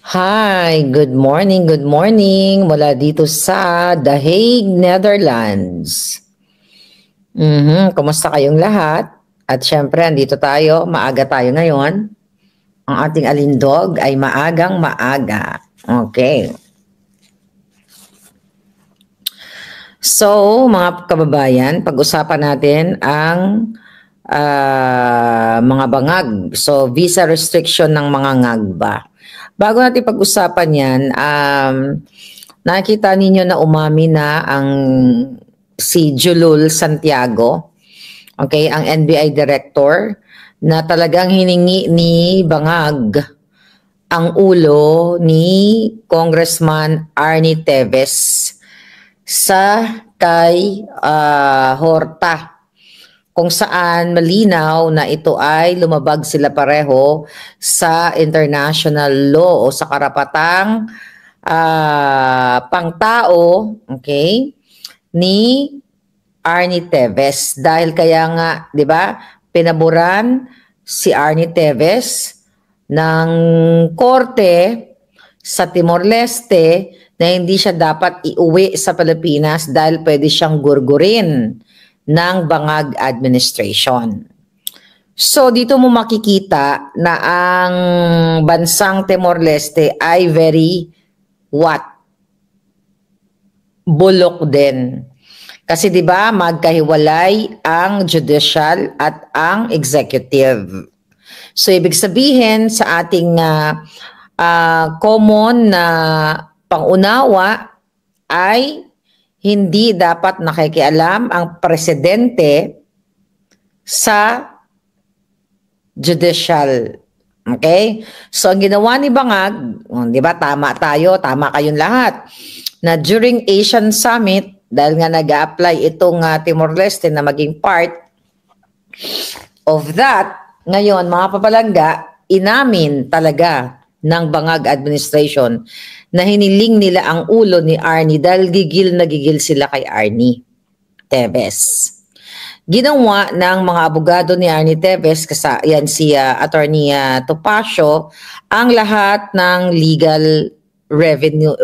Good morning mula dito sa The Hague, Netherlands. Kumusta kayong lahat? At syempre, andito tayo, maaga tayo ngayon. Ang ating alindog ay maagang maaga. Okay. So, mga kababayan, pag-usapan natin ang mga bangag. So, visa restriction ng mga ngagba. Bago natin pag-usapan yan, nakita ninyo na umami na ang si Julul Santiago, okay, ang NBI director, na talagang hiningi ni Bangag ang ulo ni Congressman Arnie Teves sa kay Horta, kung saan malinaw na ito ay lumabag sila pareho sa international law o sa karapatang pangtao, okay, ni Arnie Teves. Dahil kaya nga, di ba, pinaboran si Arnie Teves ng korte sa Timor-Leste na hindi siya dapat iuwi sa Pilipinas dahil pwede siyang gurgurin ng Bangag administration. So dito mo makikita na ang bansang Timor-Leste ay very bulok din. Kasi 'di ba magkahiwalay ang judicial at ang executive. So ibig sabihin sa ating common na pangunawa ay hindi dapat nakikialam ang presidente sa judicial. Okay? So ang ginawa ni Bangag, 'di ba, tama tayo, tama kayong lahat, na during Asian Summit, dahil nga nag-a-apply itong Timor-Leste na maging part of that, ngayon mga papalangga, inamin talaga ng Bangag administration na hiniling nila ang ulo ni Arnie dahil gigil na gigil sila kay Arnie Teves. Ginawa ng mga abogado ni Arnie Teves, kasi yan si Attorney Topacio, ang lahat ng legal revenue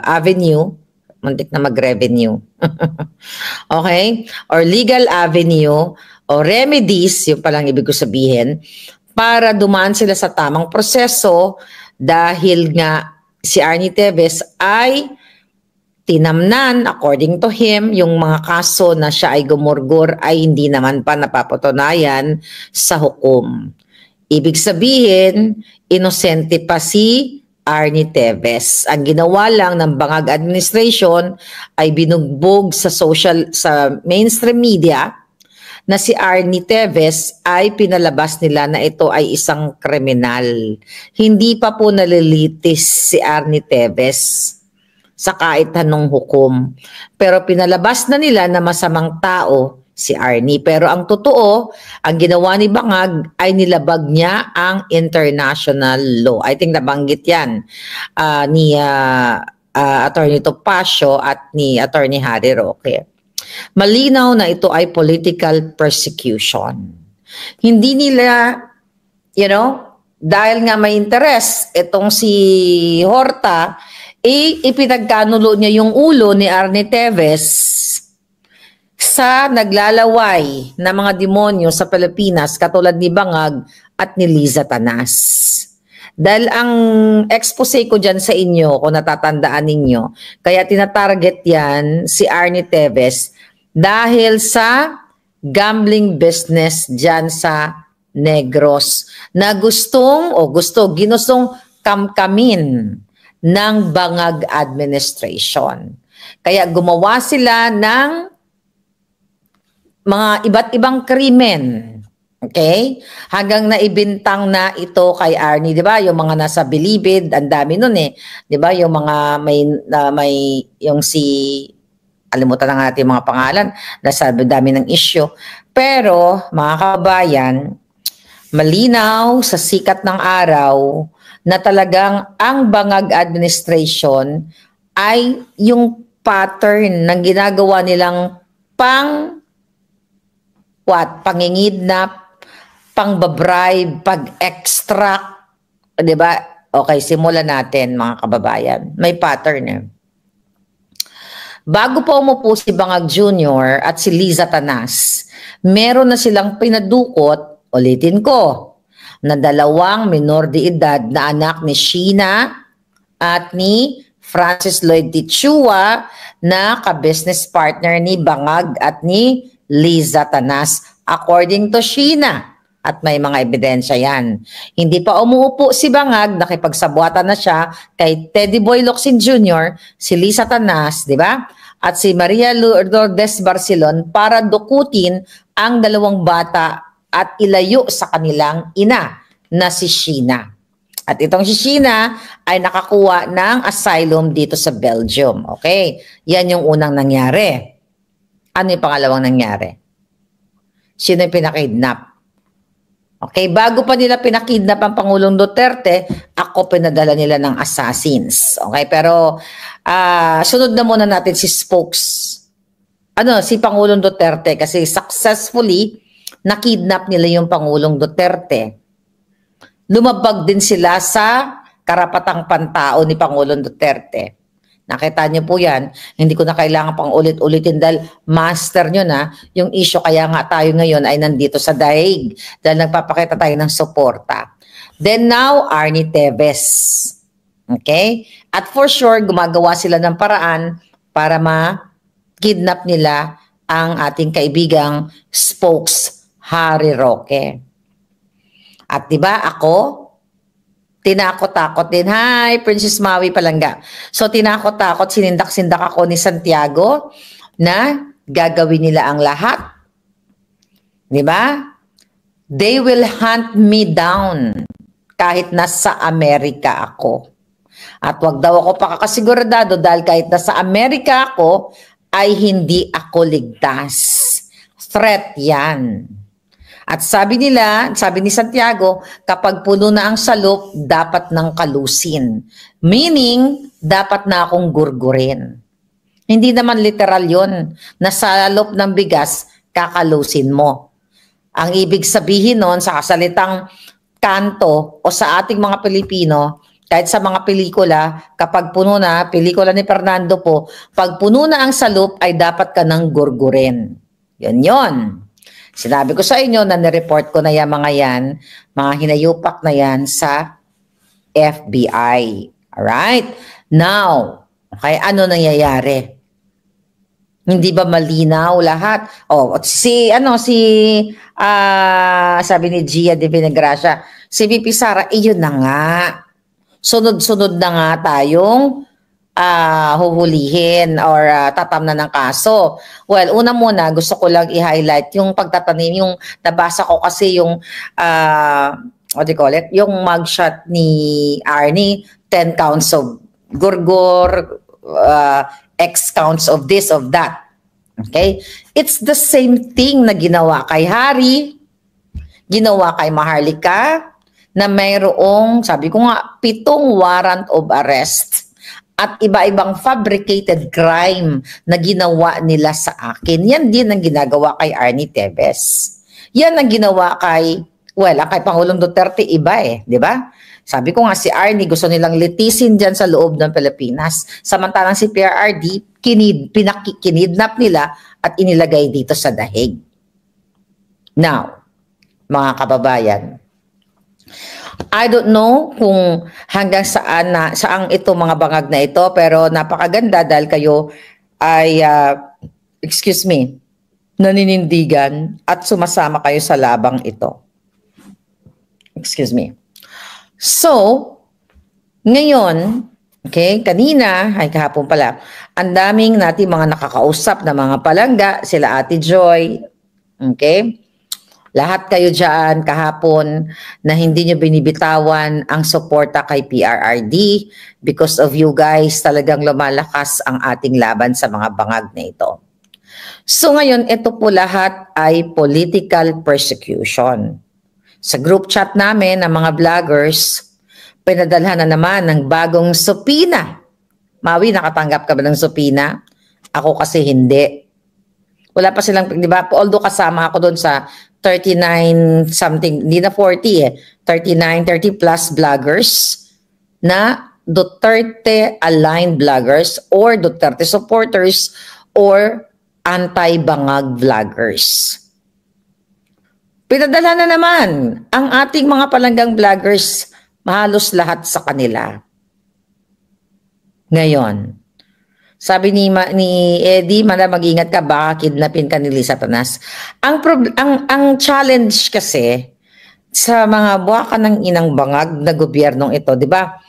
avenue, muntik na mag-revenue, okay, or legal avenue o remedies, yung palang ibig ko sabihin, para dumaan sila sa tamang proseso dahil nga si Arnie Teves ay tinamnan, according to him, yung mga kaso na siya ay gumurgur ay hindi naman pa napapatunayan sa hukom. Ibig sabihin, inosente pa si Arnie Teves. Ang ginawa lang ng Bangag administration ay binugbog sa mainstream media na si Arnie Teves ay pinalabas nila na ito ay isang kriminal. Hindi pa po nalilitis si Arnie Teves sa kahit anong hukom. Pero pinalabas na nila na masamang tao si Arnie. Pero ang totoo, ang ginawa ni Bangag ay nilabag niya ang international law. I think nabanggit yan ni Attorney Topacio at ni Attorney Harry Roque. Malinaw na ito ay political persecution. Hindi nila, dahil nga may interest, itong si Horta, ipinagkanulo niya yung ulo ni Arnie Teves sa naglalaway na mga demonyo sa Pilipinas katulad ni Bangag at ni Liza Tanas. Dahil ang expose ko dyan sa inyo, kung natatandaan ninyo, kaya tinatarget yan si Arnie Teves dahil sa gambling business dyan sa Negros na ginustong kamkamin ng Bangag administration. Kaya gumawa sila ng mga iba't ibang krimen. Okay? Hanggang naibintang na ito kay Arnie, 'di ba? Yung mga nasa Bilibid, ang dami nun eh. 'Di ba? Yung mga may yung si alimutan na natin yung mga pangalan, nasa dami ng issue. Pero mga kababayan, malinaw sa sikat ng araw na talagang ang Bangag administration ay yung pattern ng ginagawa nilang pangingidnap, pangbabribe, pag-extract, 'di ba? Okay, simulan natin mga kababayan. May pattern eh. Bago pa umupo si Bangag Jr. at si Liza Tanas, meron na silang pinadukot, ulitin ko, na 2 minor de edad na anak ni Sheena at ni Francis Lloyd Tichua na ka-business partner ni Bangag at ni Liza Tanas according to Sheena. At may mga ebidensya yan. Hindi pa umuupo si Bangag, nakipagsabuatan na siya kay Teddy Boy Locsin Jr., si Liza Tanas, di ba? At si Maria Lourdes Barcelon para dukutin ang 2 bata at ilayo sa kanilang ina na si Sheena. At itong si Sheena ay nakakuha ng asylum dito sa Belgium. Okay? Yan yung unang nangyari. Ano yung pangalawang nangyari? Sino yung pinakidnap? Okay, bago pa nila pinakidnap ang Pangulong Duterte, ako pinadala nila ng assassins. Okay, pero sunod na muna natin si si Pangulong Duterte kasi successfully nakidnap nila yung Pangulong Duterte. Lumabag din sila sa karapatang pantao ni Pangulong Duterte. Nakita niyo po yan, hindi ko na kailangan pang ulit-ulitin dahil master nyo na yung issue. Kaya nga tayo ngayon ay nandito sa daig dahil nagpapakita tayo ng suporta. Then now, Arnie Teves. Okay? At for sure, gumagawa sila ng paraan para ma-kidnap nila ang ating kaibigang spokes Harry Roque. At diba ako, tinakot-takot din. Hi, Princess Maui Palangga. So, tinakot-takot, sinindak-sindak ako ni Santiago na gagawin nila ang lahat. Di ba? They will hunt me down kahit nasa Amerika ako. At wag daw ako pakakasigurado dahil kahit nasa Amerika ako, ay hindi ako ligtas. Threat yan. At sabi ni Santiago, kapag puno na ang salop, dapat nang kalusin. Meaning, dapat na akong gurgurin. Hindi naman literal yon na sa salop ng bigas, kakalusin mo. Ang ibig sabihin nun sa kasalitang kanto o sa ating mga Pilipino, kahit sa mga pelikula, kapag puno na, pelikula ni Fernando po, pag puno na ang salop, ay dapat ka nang gurgurin. Yon. Sinabi ko sa inyo na nireport ko na yan mga hinayupak na yan sa FBI. Alright? Now, okay, ano nangyayari? Hindi ba malinaw lahat? Sabi ni Gia de Vinegracia, si VP Sara, iyon na nga. Sunod-sunod na nga tayong huhulihin or tatamnan ng kaso. Well, una muna, gusto ko lang i-highlight yung pagtatanim, yung nabasa ko kasi yung, what do you call it? Yung mugshot ni Arnie, 10 counts of gurgur, X counts of this, of that. Okay? It's the same thing na ginawa kay Harry, ginawa kay Maharlika, na mayroong, sabi ko nga, 7 warrant of arrest at iba-ibang fabricated crime na ginawa nila sa akin. Yan din ang ginagawa kay Arnie Teves. Yan ang ginawa kay Pangulong Duterte, iba di ba? Sabi ko nga si Arnie, gusto nilang litisin dyan sa loob ng Pilipinas. Samantalang si PRRD, kinidnap nila at inilagay dito sa dahig. Now, mga kababayan, I don't know kung hanggang saan ito mga bangag na ito, pero napakaganda dahil kayo ay, naninindigan at sumasama kayo sa labang ito. Excuse me. So, ngayon, okay, kahapon pala, ang daming natin mga nakakausap na mga palangga, sila Ate Joy, okay? Lahat kayo dyan kahapon na hindi nyo binibitawan ang suporta kay PRRD. Because of you guys, talagang lumalakas ang ating laban sa mga bangag na ito. So ngayon, ito po lahat ay political persecution. Sa group chat namin ng mga vloggers, pinadalhan na naman ng bagong supina. Maui, nakatanggap ka ba ng supina? Ako kasi hindi. Wala pa silang, di ba? Although kasama ako doon sa 39 something, hindi na 40 39, 30 plus vloggers na Duterte-aligned vloggers or Duterte supporters or anti-bangag vloggers. Pinadala na naman ang ating mga palanggang vloggers, halos lahat sa kanila. Ngayon, sabi ni Eddie, mag-ingat ka, baka kidnapin ka ni Lisa Tanas. Ang challenge kasi sa mga buwakan ng inang bangag na gobyernong ito, di ba?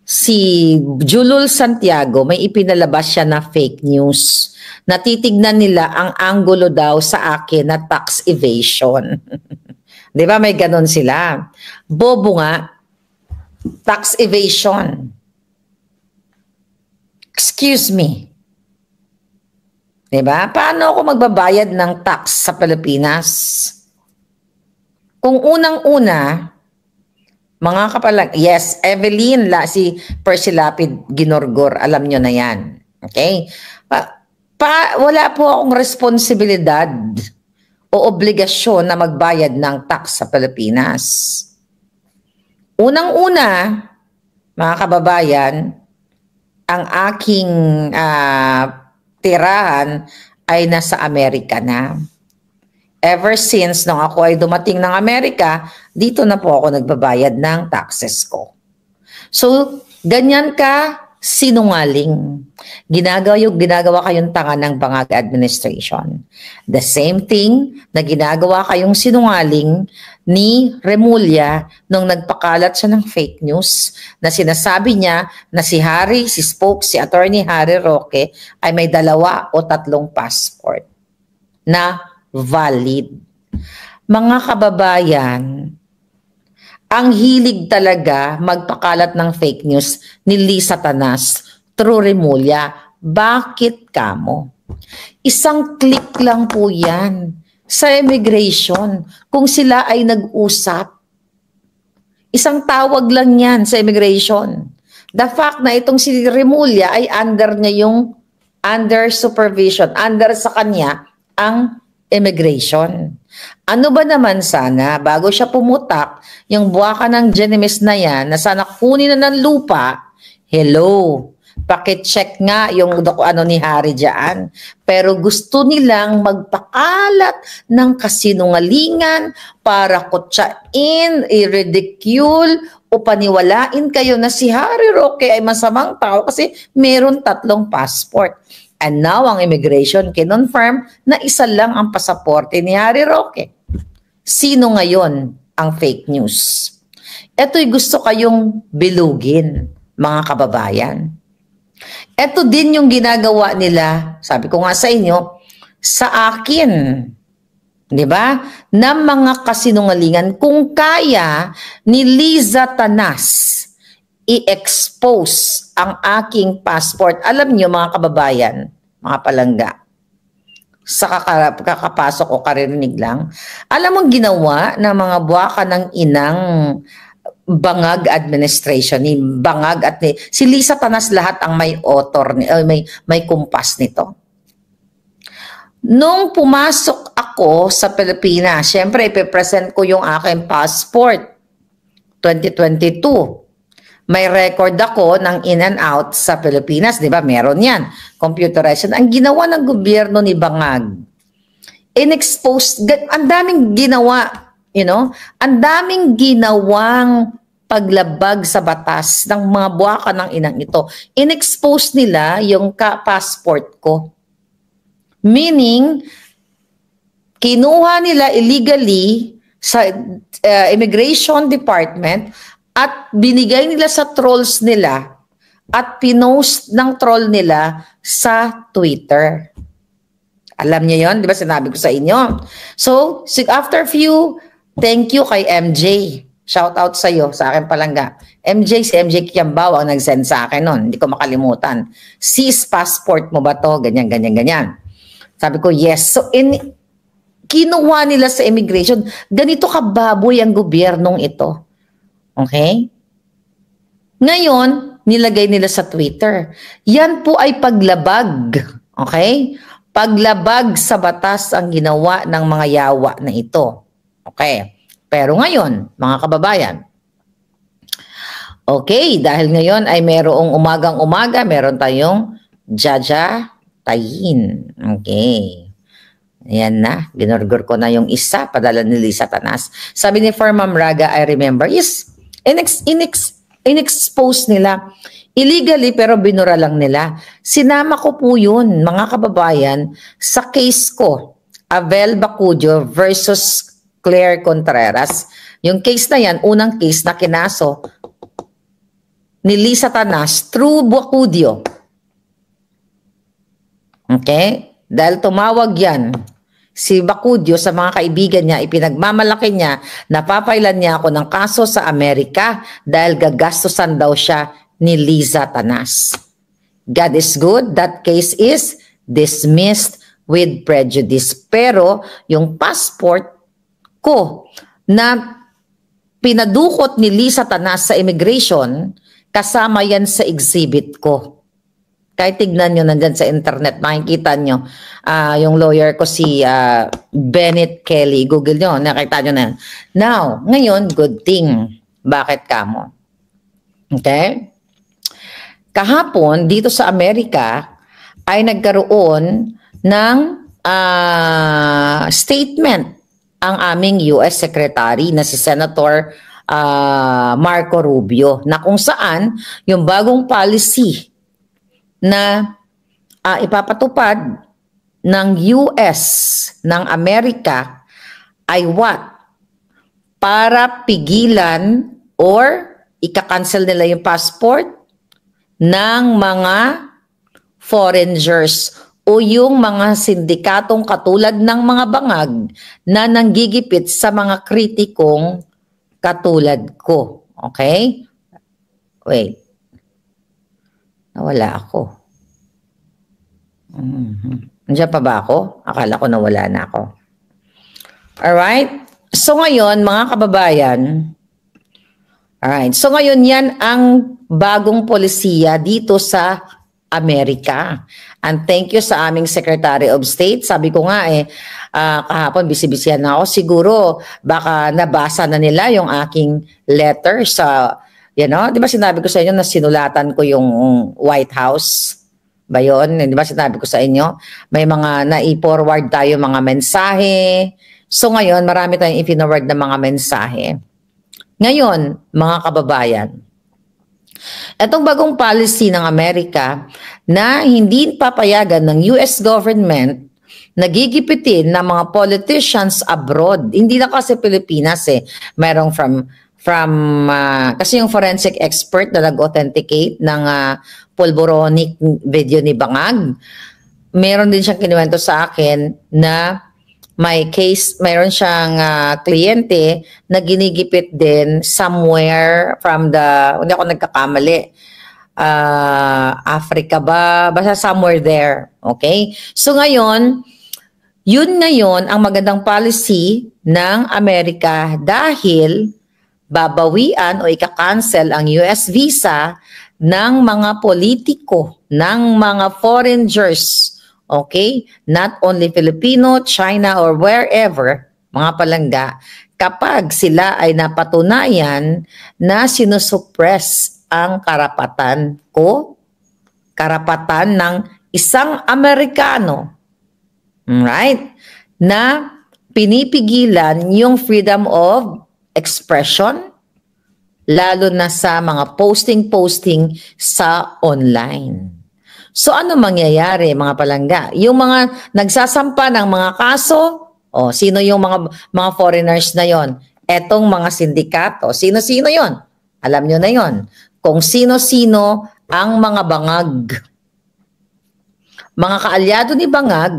Si Julul Santiago, may ipinalabas siya na fake news. Natitignan nila ang anggulo daw sa akin na tax evasion. Di ba may ganon sila? Bobo nga, tax evasion. Excuse me. Di ba? Paano ako magbabayad ng tax sa Pilipinas? Kung unang-una, mga kapalang, yes, Evelyn, si Percy Lapid Ginorgor, alam nyo na yan. Okay? Wala po akong responsibilidad o obligasyon na magbayad ng tax sa Pilipinas. Unang-una, mga kababayan, ang aking tirahan ay nasa Amerika na. Ever since nung ako ay dumating ng Amerika, dito na po ako nagbabayad ng taxes ko. So, ganyan ka sinungaling. Ginagawa kayong tanga ng bangag administration. The same thing na ginagawa kayong sinungaling ni Remulla nung nagpakalat siya ng fake news na sinasabi niya na si Attorney Harry Roque ay may 2 o 3 passport na valid. Mga kababayan, ang hilig talaga magpakalat ng fake news ni Lisa Tanas through Remulla. Bakit kamo? Isang click lang po yan sa immigration kung sila ay nag-usap. Isang tawag lang yan sa immigration. The fact na itong si Remulla ay under supervision, under sa kanya ang immigration. Ano ba naman sana, bago siya pumutak, yung buwaka ng Genemis na yan, na sana kunin na ng lupa, hello, pakicheck nga yung ni Harry dyan. Pero gusto nilang magpakalat ng kasinungalingan para kutsain, i-ridicule, o paniwalain kayo na si Harry Roque ay masamang tao kasi meron 3 passport. And now, ang immigration kinonfirm na isa lang ang pasaporte ni Harry Roque. Sino ngayon ang fake news? Ito'y gusto kayong bilugin, mga kababayan. Ito din yung ginagawa nila, sabi ko nga sa inyo, sa akin. Di ba? Na mga kasinungalingan, kung kaya ni Liza Tanas i-expose ang aking passport. Alam niyo mga kababayan, mga palangga, sa kakapasok o karirinig lang, alam mong ginawa ng mga buwaka ng inang bangag administration, ni Bangag at si Lisa Tanas, lahat ang may author, may kumpas nito. Nung pumasok ako sa Pilipinas, syempre ipipresent ko yung aking passport, 2022. May record ako ng in and out sa Pilipinas, di ba? Meron yan. Computerization. Ang ginawa ng gobyerno ni Bangag, in-expose, ang daming ginawa, ang daming ginawang paglabag sa batas ng mga buwaka ng inang ito. In-expose nila yung passport ko. Meaning, kinuha nila illegally sa Immigration Department at binigay nila sa trolls nila at pinost ng troll nila sa Twitter. Alam niyo yon, di ba sinabi ko sa inyo? So, after few, thank you kay MJ. Shout out sa iyo, sa akin palangga. Si MJ Kiambao ang nag-send sa akin noon, hindi ko makalimutan. Sis, passport mo ba to? Ganyan, ganyan, ganyan. Sabi ko, yes. So, kinuha nila sa immigration. Ganito kababoy ang gobyernong ito. Okay? Ngayon, nilagay nila sa Twitter. Yan po ay paglabag. Okay? Paglabag sa batas ang ginawa ng mga yawa na ito. Okay? Pero ngayon, mga kababayan, Okay, dahil ngayon ay merong umagang-umaga, meron tayong Jaja Tayin. Okay. Ayan na, ginorgor ko na yung isa, padala ni Lisa Tanas. Sabi ni Ma'am Raga, I remember, yes, in-expose nila. Illegally, pero binura lang nila. Sinama ko po yun, mga kababayan, sa case ko, Abel Bacudio versus Claire Contreras. Yung case na yan, unang case na kinaso ni Lisa Tanas through Bacudio. Okay? Dahil tumawag yan, si Bacudio sa mga kaibigan niya, ipinagmamalaki niya, napapailan niya ako ng kaso sa Amerika dahil gagastusan daw siya ni Lisa Tanas. God is good. That case is dismissed with prejudice. Pero yung passport ko na pinadukot ni Lisa Tanas sa immigration, kasama yan sa exhibit ko. Kahit tignan nyo nandyan sa internet, makikita nyo yung lawyer ko si Bennett Kelly. Google nyo, nakita nyo na yan. Now, ngayon, good thing. Bakit kamo? Okay? Kahapon, dito sa Amerika, ay nagkaroon ng statement ang aming US Secretary na si Senator Marco Rubio, na kung saan yung bagong policy na ipapatupad ng US ng Amerika ay what? Para pigilan or ika-cancel nila yung passport ng mga foreigners o yung mga sindikatong katulad ng mga bangag na nanggigipit sa mga kritikong katulad ko. Okay? Wait. Nawala ako. Nandiyan pa ba ako? Akala ko nawala na ako. Alright? So ngayon, mga kababayan, alright. So ngayon yan ang bagong polisiya dito sa Amerika. And thank you sa aming Secretary of State. Sabi ko nga kahapon bisibisihan na ako. Siguro baka nabasa na nila yung aking letter sa, you know, di ba sinabi ko sa inyo na sinulatan ko yung White House? Ba yun? Di ba sinabi ko sa inyo? May mga na-forward tayo mga mensahe. So ngayon, marami tayong i-forward na mga mensahe. Ngayon, mga kababayan, itong bagong policy ng Amerika na hindi papayagan ng US government nagigipitin ng mga politicians abroad. Hindi na kasi Pilipinas Merong kasi yung forensic expert na nag-authenticate ng pulboronic video ni Bangag. Meron din siyang kinuwento sa akin na may case, mayroon siyang kliyente na ginigipit din somewhere from hindi ako nagkakamali, Africa ba? Basta somewhere there. Okay? So ngayon, yun ngayon ang magandang policy ng Amerika dahil babawian o ika-cancel ang US visa ng mga politiko, ng mga foreigners. Okay? Not only Filipino, China, or wherever, mga palangga, kapag sila ay napatunayan na sinusuppress ang karapatan ko, karapatan ng isang Amerikano, right? Na pinipigilan yung freedom of expression, lalo na sa mga posting sa online. So ano mangyayari mga palangga? Yung mga nagsasampa ng mga kaso, sino yung mga foreigners na yon? Etong mga sindikato, sino-sino yon? Alam nyo na yon. Kung sino-sino ang mga bangag. Mga kaalyado ni Bangag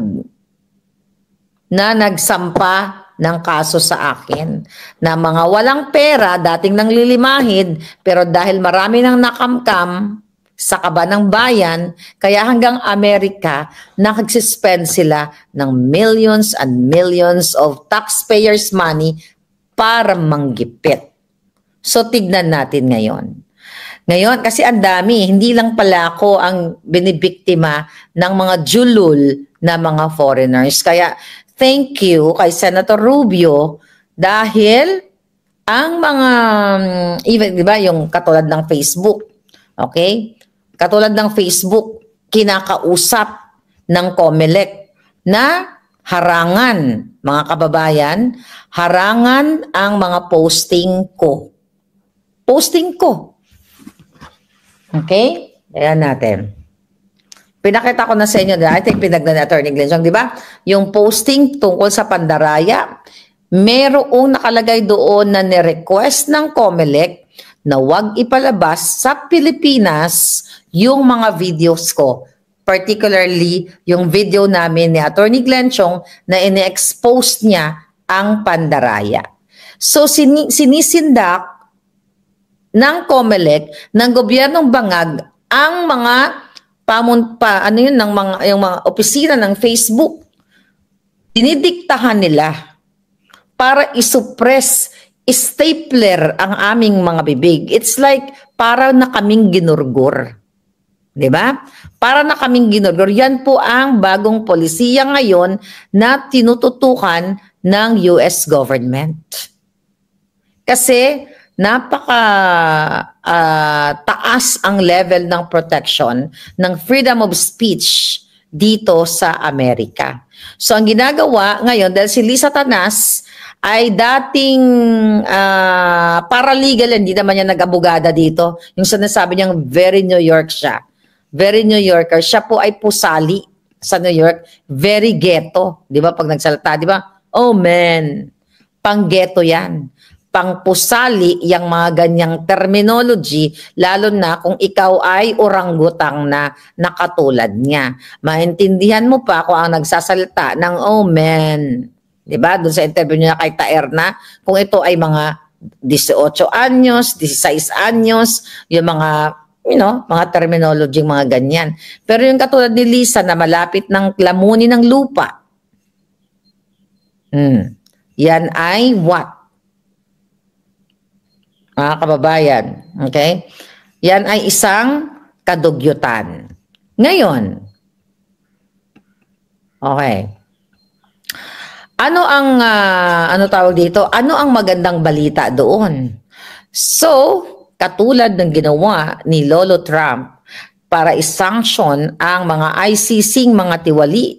na nagsampa ng kaso sa akin. Na mga walang pera, dating nang lilimahid, pero dahil marami nang nakamkam, sa kaba ng bayan, kaya hanggang Amerika, nakagsispend sila ng millions and millions of taxpayers' money para manggipit. So, tignan natin ngayon. Ngayon, kasi ang dami, hindi lang pala ako ang binibiktima ng mga julul na mga foreigners. Kaya, thank you kay Senator Rubio dahil ang mga, even, di ba, yung katulad ng Facebook, okay? Katulad ng Facebook, kinakausap ng COMELEC na harangan, mga kababayan, harangan ang mga posting ko. Posting ko. Okay? Ayan natin. Pinakita ko na sa inyo, I think pinagdan ni Attorney Glenn, di ba? Yung posting tungkol sa Pandaraya, merong nakalagay doon na ni-request ng COMELEC na huwag ipalabas sa Pilipinas yung mga videos ko. Particularly, yung video namin ni Attorney Glenn Chong na ine-expose niya ang Pandaraya. So, sinisindak ng COMELEC, ng gobyernong Bangag, ang mga yung mga opisina ng Facebook. Dinidiktahan nila para isuppress, stapler ang aming mga bibig. It's like para na kaming ginurgur. Diba? Para na kaming ginurgur. Yan po ang bagong polisiya ngayon na tinututukan ng US government. Kasi napaka taas ang level ng protection ng freedom of speech dito sa Amerika. So ang ginagawa ngayon, dahil si Lisa Tanas ay dating paralegal, hindi naman niya nag-abogada dito. Yung sinasabi niyang very New York siya. Very New Yorker. Siya po ay pusali sa New York. Very ghetto. Di ba? Pag nagsalita, di ba? Oh man, pang ghetto yan. Pang pusali yung mga ganyang terminology, lalo na kung ikaw ay orangutang na nakatulad niya. Maintindihan mo pa kung ang nagsasalita ng oh man. Diba? Doon sa interview niya kay Taerna, kung ito ay mga 18 anyos, 16 anyos, yung mga, mga terminology, mga ganyan. Pero yung katulad ni Lisa na malapit ng lamunin ng lupa, yan ay what? Mga kababayan, okay? Yan ay isang kadugyutan. Ngayon, okay. Ano ang tawag dito? Ano ang magandang balita doon? So, katulad ng ginawa ni Lolo Trump para isanction ang mga ICC mga tiwali.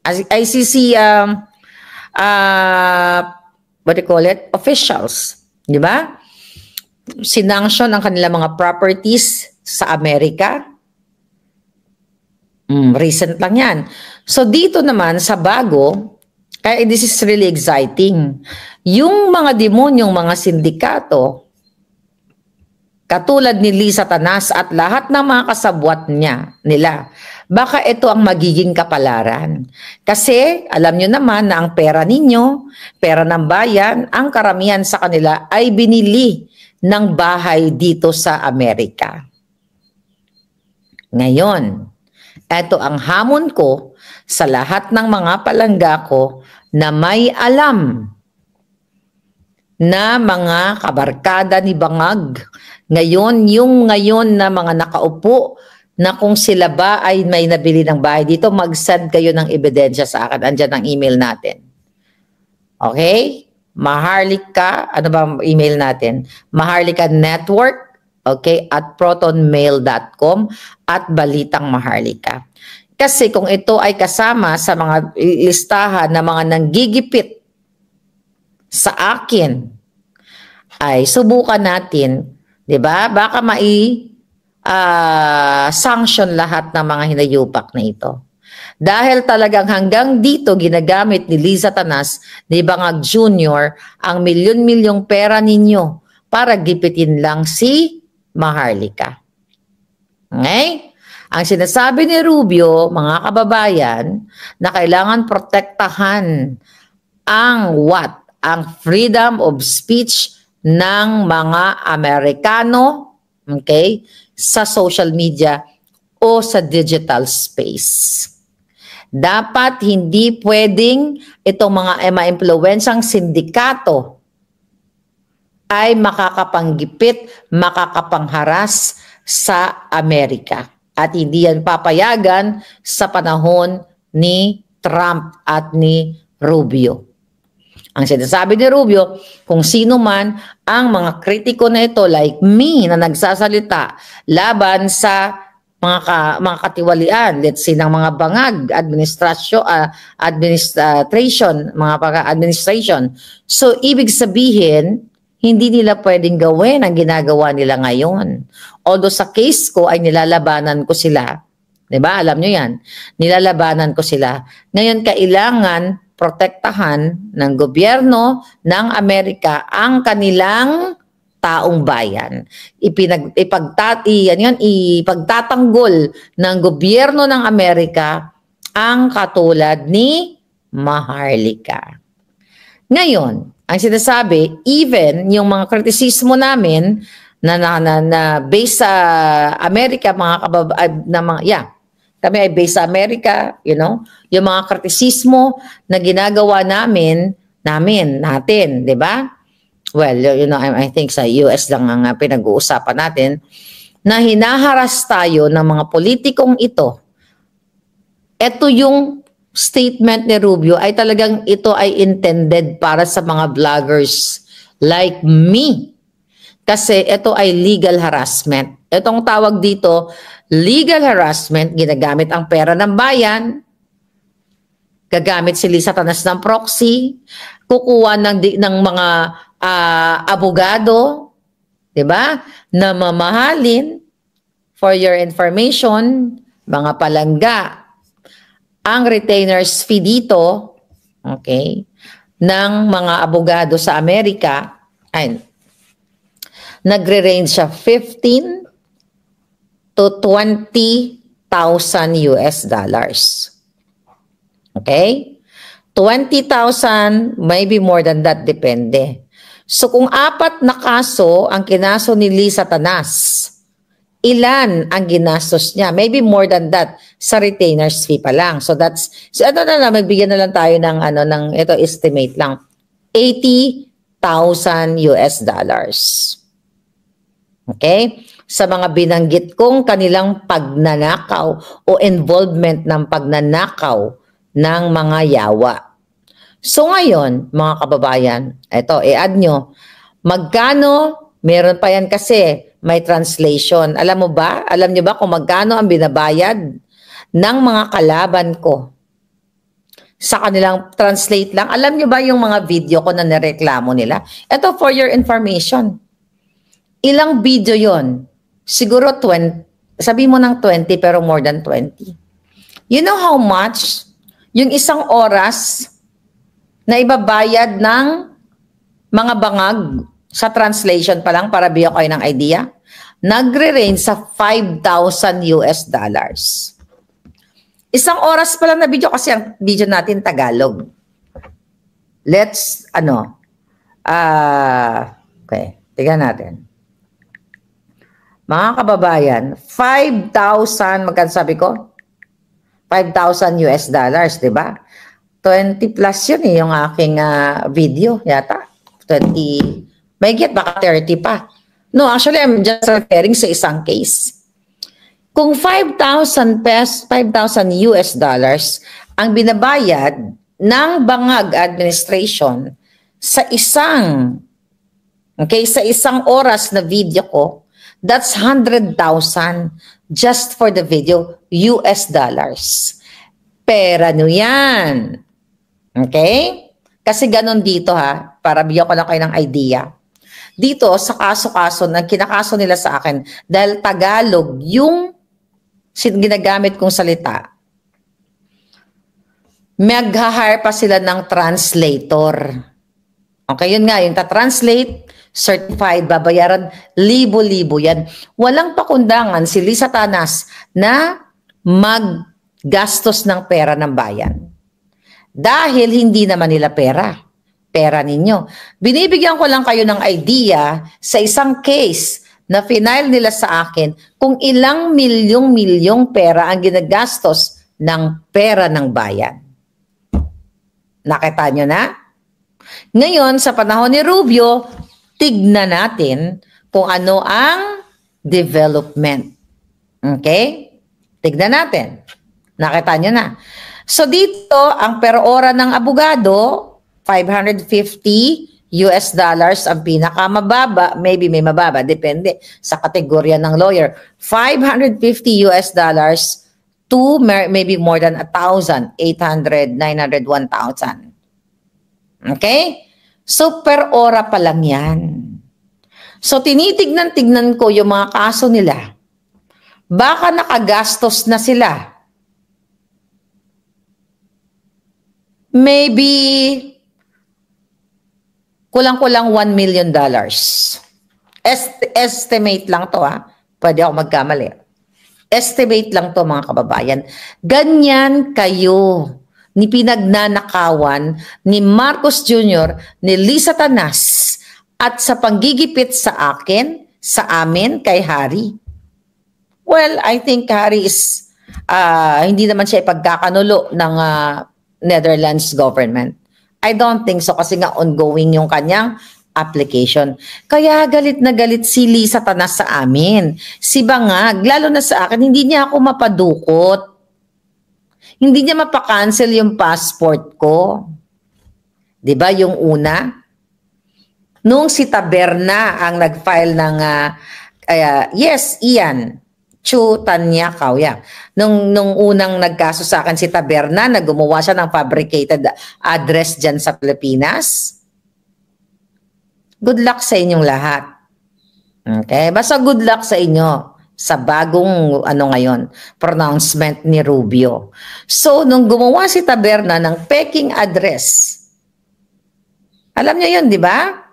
ICC what do you call it? Officials, di ba? Sinanction ang kanilang mga properties sa Amerika. Recent lang yan. So, dito naman sa bago, kaya this is really exciting. Yung mga demonyong mga sindikato, katulad ni Lisa Tanas at lahat ng mga kasabwat nila, baka ito ang magiging kapalaran. Kasi alam nyo naman na ang pera ninyo, pera ng bayan, ang karamihan sa kanila ay binili ng bahay dito sa Amerika. Ngayon, ito ang hamon ko sa lahat ng mga palangga ko na may alam na mga kabarkada ni Bangag. Ngayon na mga nakaupo na kung sila ba ay may nabili ng bahay dito, mag-send kayo ng ebidensya sa akin. Andyan ang email natin. Okay? Maharlika, ano ba ang email natin? Maharlika Network, okay, at protonmail.com at Balitang Maharlika. Kasi kung ito ay kasama sa mga listahan na mga nanggigipit sa akin, ay subukan natin, di ba? Baka sanction lahat ng mga hinayupak na ito. Dahil talagang hanggang dito ginagamit ni Lisa Tanas, ni Bangag Jr. ang milyon-milyong pera ninyo para gipitin lang si Maharlika. Okay? Ang sinasabi ni Rubio, mga kababayan, na kailangan protektahan ang what? Ang freedom of speech ng mga Amerikano, okay, sa social media o sa digital space. Dapat hindi pwedeng itong mga ma-impluwensang sindikato ay makakapanggipit, makakapangharas sa Amerika. At hindi yan papayagan sa panahon ni Trump at ni Rubio. Ang sinasabi ni Rubio, kung sino man ang mga kritiko na ito like me na nagsasalita laban sa mga katiwalian, let's say ng mga bangag, administration. So, ibig sabihin, hindi nila pwedeng gawin ang ginagawa nila ngayon. Although sa case ko ay nilalabanan ko sila. Diba? Alam nyo yan. Nilalabanan ko sila. Ngayon, kailangan protektahan ng gobyerno ng Amerika ang kanilang taong bayan. Ipagtatanggol ng gobyerno ng Amerika ang katulad ni Maharlika. Ngayon, ang sinasabi, even yung mga kritisismo namin na based sa Amerika, kami ay based sa Amerika, yung mga kritisismo na ginagawa natin, di ba? Well, I think sa US lang ang pinag-uusapan natin, na hinaharas tayo ng mga politikong ito. Ito yung statement ni Rubio ay talagang ito ay intended para sa mga vloggers like me. Kasi ito ay legal harassment. Itong tawag dito, legal harassment, ginagamit ang pera ng bayan, gagamit si Lisa Tanas ng proxy, kukuha ng mga abogado, di ba? Na mamahalin, for your information, mga palangga, ang retainers fee dito, okay, ng mga abogado sa Amerika, ay, nagre-range siya 15 to 20,000 US dollars. Okay? 20,000, maybe more than that, depende. So kung 4 na kaso ang kinaso ni Lisa Tanas, ilan ang ginastos niya? Maybe more than that sa retainer's fee pa lang. So that's, magbigyan na lang tayo ng ito estimate lang. 80,000 US dollars. Okay? Sa mga binanggit kong kanilang pagnanakaw o involvement ng pagnanakaw ng mga yawa. So ngayon, mga kababayan, ito, i-add nyo, magkano, meron pa yan kasi, may translation. Alam nyo ba kung magkano ang binabayad ng mga kalaban ko sa kanilang translate lang? Alam nyo ba yung mga video ko na nireklamo nila? Ito for your information. Ilang video yon? Siguro 20, sabi mo ng 20 pero more than 20. You know how much yung isang oras na ibabayad ng mga bangag sa translation pa lang para biyo kayo ng idea? Nagre-range sa 5,000 US dollars. Isang oras pa lang na video kasi ang video natin Tagalog. Let's, okay, tignan natin. Mga kababayan, 5,000, magkano sabi ko? 5,000 US dollars, di ba? 20 plus yun yung aking video, yata. 20, may get baka 30 pa. No, actually, I'm just referring sa isang case. Kung 5,000 US dollars ang binabayad ng bangag administration sa isang oras na video ko, that's 100,000 just for the video, US dollars. Pera nyo yan. Okay? Kasi ganun dito para bigyan ko lang kayo ng idea. Dito sa kaso-kaso, na kinakaso nila sa akin, dahil Tagalog yung ginagamit kong salita, mag-hire pa sila ng translator. Okay, yun nga, yung ta-translate, certified, babayaran, libo-libo yan. Walang pakundangan si Lisa Tanas na maggastos ng pera ng bayan. Dahil hindi naman nila pera ninyo. Binibigyan ko lang kayo ng idea sa isang case na final nila sa akin kung ilang milyong pera ang ginagastos ng pera ng bayan. Nakita nyo na? Ngayon, sa panahon ni Rubio, tignan natin kung ano ang development. Okay? Tignan natin. Nakita nyo na. So dito, ang per ora ng abogado, $550 ang pinakamababa, maybe may mababa, depende sa kategorya ng lawyer. $550 to maybe more than 1,000, 800, 900, 1,000. Okay? So, per ora pa lang yan. So, tinitignan-tignan ko yung mga kaso nila. Baka nakagastos na sila. Maybe, kulang-kulang $1 million. Estimate lang to ha. Pwede ako magkamali. Estimate lang to mga kababayan. Ganyan kayo ni pinagnanakawan ni Marcos Jr., ni Lisa Tanas, at sa panggigipit sa akin, sa amin, kay Harry. Well, I think Harry is, hindi naman siya ipagkakanulo ng Netherlands government. I don't think so kasi nga ongoing yung kanyang application. Kaya galit na galit si Lisa Tanas sa amin. Si Bangag, lalo na sa akin, hindi niya ako mapadukot. Hindi niya mapakancel yung passport ko. 'Di ba yung una? Nung si Taberna ang nag-file ng yes, Ian Chu Tanya Kauya. Nung unang nagkaso sa akin si Taberna, naggumawa siya ng fabricated address diyan sa Pilipinas. Good luck sa inyong lahat. Okay? Basta good luck sa inyo sa bagong ngayon, pronouncement ni Rubio. So, nung gumawa si Taberna ng peking address, alam niyo yun, di ba?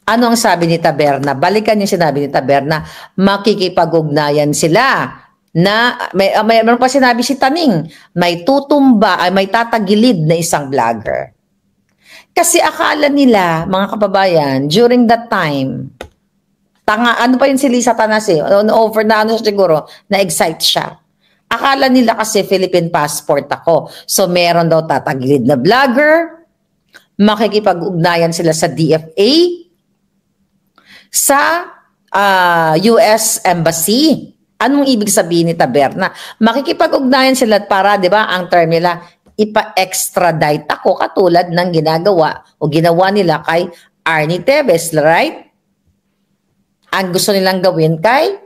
Ano ang sabi ni Taberna? Balikan yung sinabi ni Taberna, makikipag-ugnayan sila na, mayroon pa sinabi si Taning, may tutumba, may tatagilid na isang vlogger. Kasi akala nila, mga kababayan, during that time, ano pa yun si Lisa Tanas over na siguro, na-excite siya. Akala nila kasi Philippine passport ako. So meron daw tatagilid na vlogger, makikipag-ugnayan sila sa DFA, sa US Embassy. Anong ibig sabihin ni Taberna? Makikipag-ugnayan sila para, di ba, ang term nila, ipa-extradite ako katulad ng ginagawa o ginawa nila kay Arnie Teves, right? Ang gusto nilang gawin kay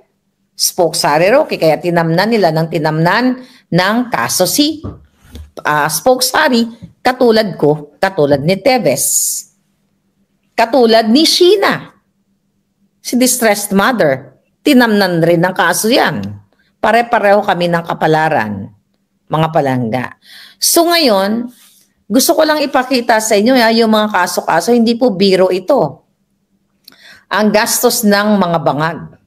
Spoke Sari Roque, kaya tinamnan nila ng kaso si Spoke Sari, katulad ko, katulad ni Teves, katulad ni Sheena, si distressed mother, tinamnan rin ng kaso yan. Pare-pareho kami ng kapalaran, mga palangga. So ngayon, gusto ko lang ipakita sa inyo yung mga kaso-kaso, hindi po biro ito. Ang gastos ng mga bangag.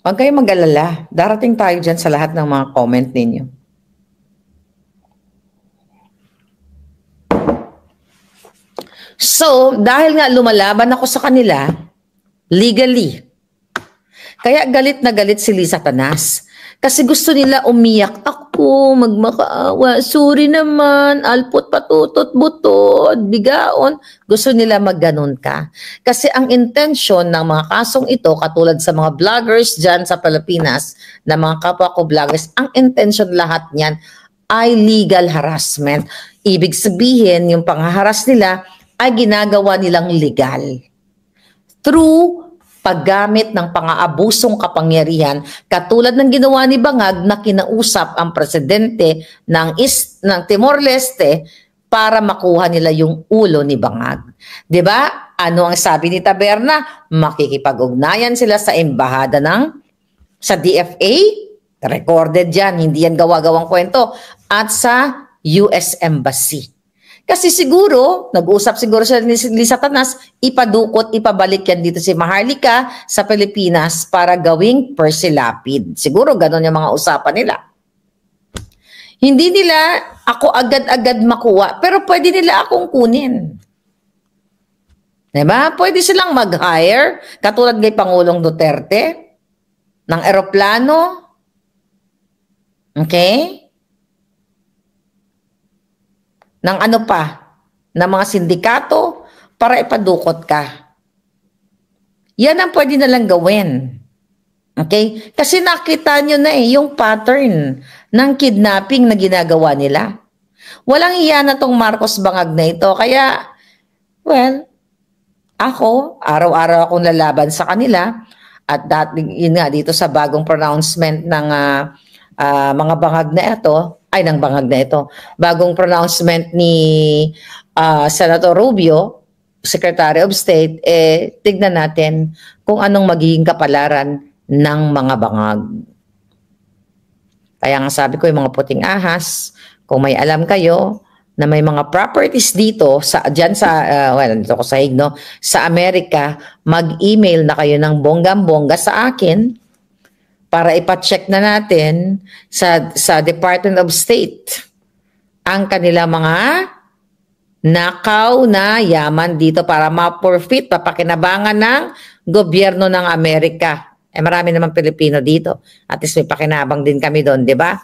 Huwag kayong mag-alala. Darating tayo dyan sa lahat ng mga comment ninyo. So, dahil nga lumalaban ako sa kanila, legally, kaya galit na galit si Lisa Tanas. Kasi gusto nila umiyak ako, magmakaawa, sorry naman, alpot patutot butod, bigaon. Gusto nila magganon ka. Kasi ang intention ng mga kasong ito, katulad sa mga vloggers dyan sa Pilipinas, na mga kapwa ko vloggers, ang intention lahat niyan ay legal harassment. Ibig sabihin, yung panghaharas nila ay ginagawa nilang legal. Through paggamit ng pang-aabusong kapangyarihan katulad ng ginawa ni Bangag na kinausap ang presidente ng Timor-Leste para makuha nila yung ulo ni Bangag. 'Di ba? Ano ang sabi ni Taberna? Makikipag-ugnayan sila sa embahada sa DFA, recorded yan, hindi yan gawa-gawang kwento, at sa US Embassy. Kasi siguro, nag-usap siguro siya ni Lisa Tanas, ipadukot, ipabalik yan dito si Maharlika sa Pilipinas para gawing persilapid. Siguro ganon yung mga usapan nila. Hindi nila ako agad-agad makuha, pero pwede nila akong kunin. Diba? Pwede silang mag-hire, katulad kay Pangulong Duterte, ng eroplano. Okay? Ng ano pa, ng mga sindikato para ipadukot ka. Yan ang pwede nalang gawin. Okay? Kasi nakita nyo na yung pattern ng kidnapping na ginagawa nila. Walang iya na tong Marcos Bangag na ito. Kaya, well, ako, araw-araw akong lalaban sa kanila. At yun nga, dito sa bagong pronouncement ng mga bangag na ito, ng bangag na ito, bagong pronouncement ni Senator Rubio, Secretary of State, tignan natin kung anong magiging kapalaran ng mga bangag. Kaya nga sabi ko, yung mga puting ahas, kung may alam kayo na may mga properties dito, dito ko sa no, sa Amerika, mag-email na kayo ng bonggang-bongga sa akin para ipacheck na natin sa Department of State ang kanila mga nakaw na yaman dito para ma-forfeit, papakinabangan ng gobyerno ng Amerika. Marami naman Pilipino dito. At least may pakinabang din kami doon, di ba?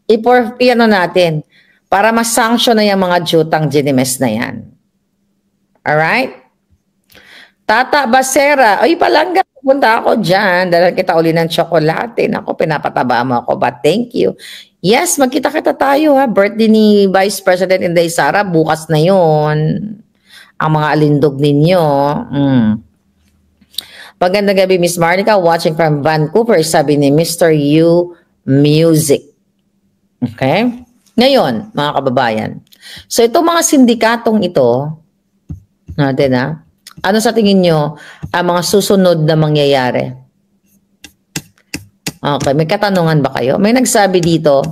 I-ano natin para ma-sanction na yung mga jutang ginimes na yan. Alright? Tata Basera, ay palangga, punta ako dyan. Dahil kita uli ng tsokolate. Ako, pinapataba mo ako, but thank you. Yes, magkita-kita tayo ha. Birthday ni Vice President Inday Sara, bukas na yon. Ang mga alindog ninyo. Magandang gabi, Miss Marnica, watching from Vancouver, sabi ni Mr. U Music. Okay? Ngayon, mga kababayan. So, itong mga sindikatong ito, natin ano sa tingin nyo ang mga susunod na mangyayari? Okay, may katanungan ba kayo? May nagsabi dito,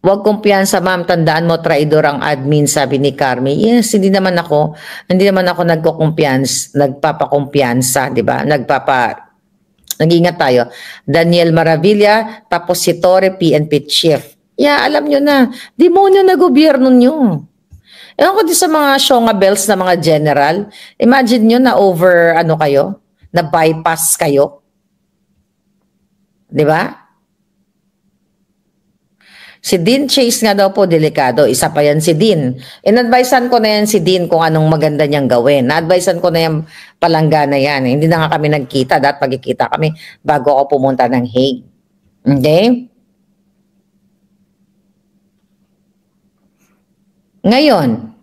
huwag kumpiyansa ma'am, tandaan mo, traidor ang admin, sabi ni Carmi. Yes, hindi naman ako nagpapakumpiyansa, di ba? Nag-ingat tayo. Daniel Maravilla, tapos si Torre, PNP Chief. Yeah, alam nyo na, demonyo na gobyerno nyo. Ewan ko din sa mga Shonga Bells na mga general, imagine nyo na na bypass kayo. Di ba? Si Dean Chase nga daw po, delikado. Isa pa yan si Dean. In-advisean ko na yan si Dean kung anong maganda niyang gawin. Na-advisean ko na yan palangga na yan. Hindi na nga kami nagkita. Dapat magkikita kami bago ako pumunta ng Hague. Okay? Ngayon,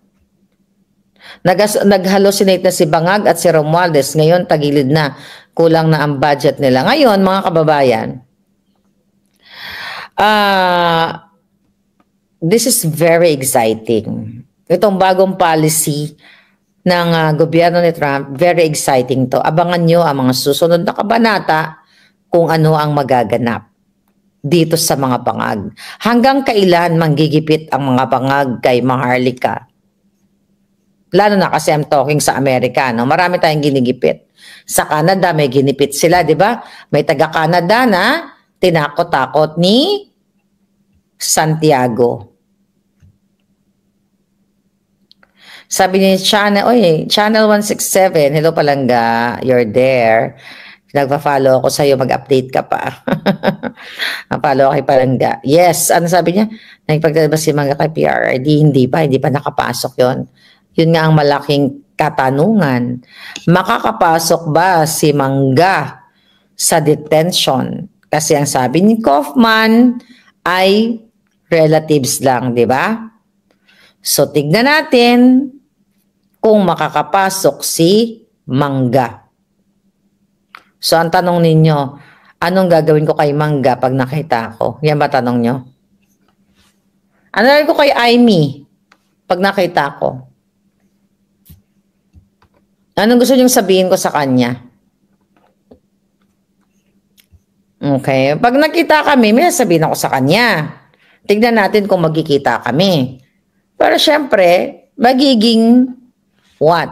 nag-hallucinate na si Bangag at si Romualdez. Ngayon, tagilid na. Kulang na ang budget nila. Ngayon, mga kababayan, this is very exciting. Itong bagong policy ng gobyerno ni Trump, very exciting to. Abangan nyo ang mga susunod na kabanata kung ano ang magaganap dito sa mga bangag. Hanggang kailan manggigipit ang mga bangag kay Maharlika? Lalo na kasi I'm talking sa Amerika, no? Marami tayong ginigipit. Sa Canada, may ginipit sila, di ba? May taga-Canada na tinakot-takot ni Santiago. Sabi ni Channel 167, hello palangga, you're there. Nagpa-follow ako sa'yo, mag-update ka pa. Follow kay palangga. Yes, ano sabi niya? Nagpagdalabas si Mangga kay PRRD, hindi pa nakapasok yon. Yun nga ang malaking katanungan. Makakapasok ba si Mangga sa detention? Kasi ang sabi ni Kaufman ay relatives lang, di ba? So, tignan natin kung makakapasok si Mangga. So, ang tanong ninyo, anong gagawin ko kay Mangga pag nakita ko? Yan ba tanong nyo? Ano gagawin ko kay Aimee pag nakita ko? Anong gusto niyong sabihin ko sa kanya? Okay. Pag nakita kami, may sabihin ako sa kanya. Tignan natin kung magkikita kami. Pero syempre, magiging what?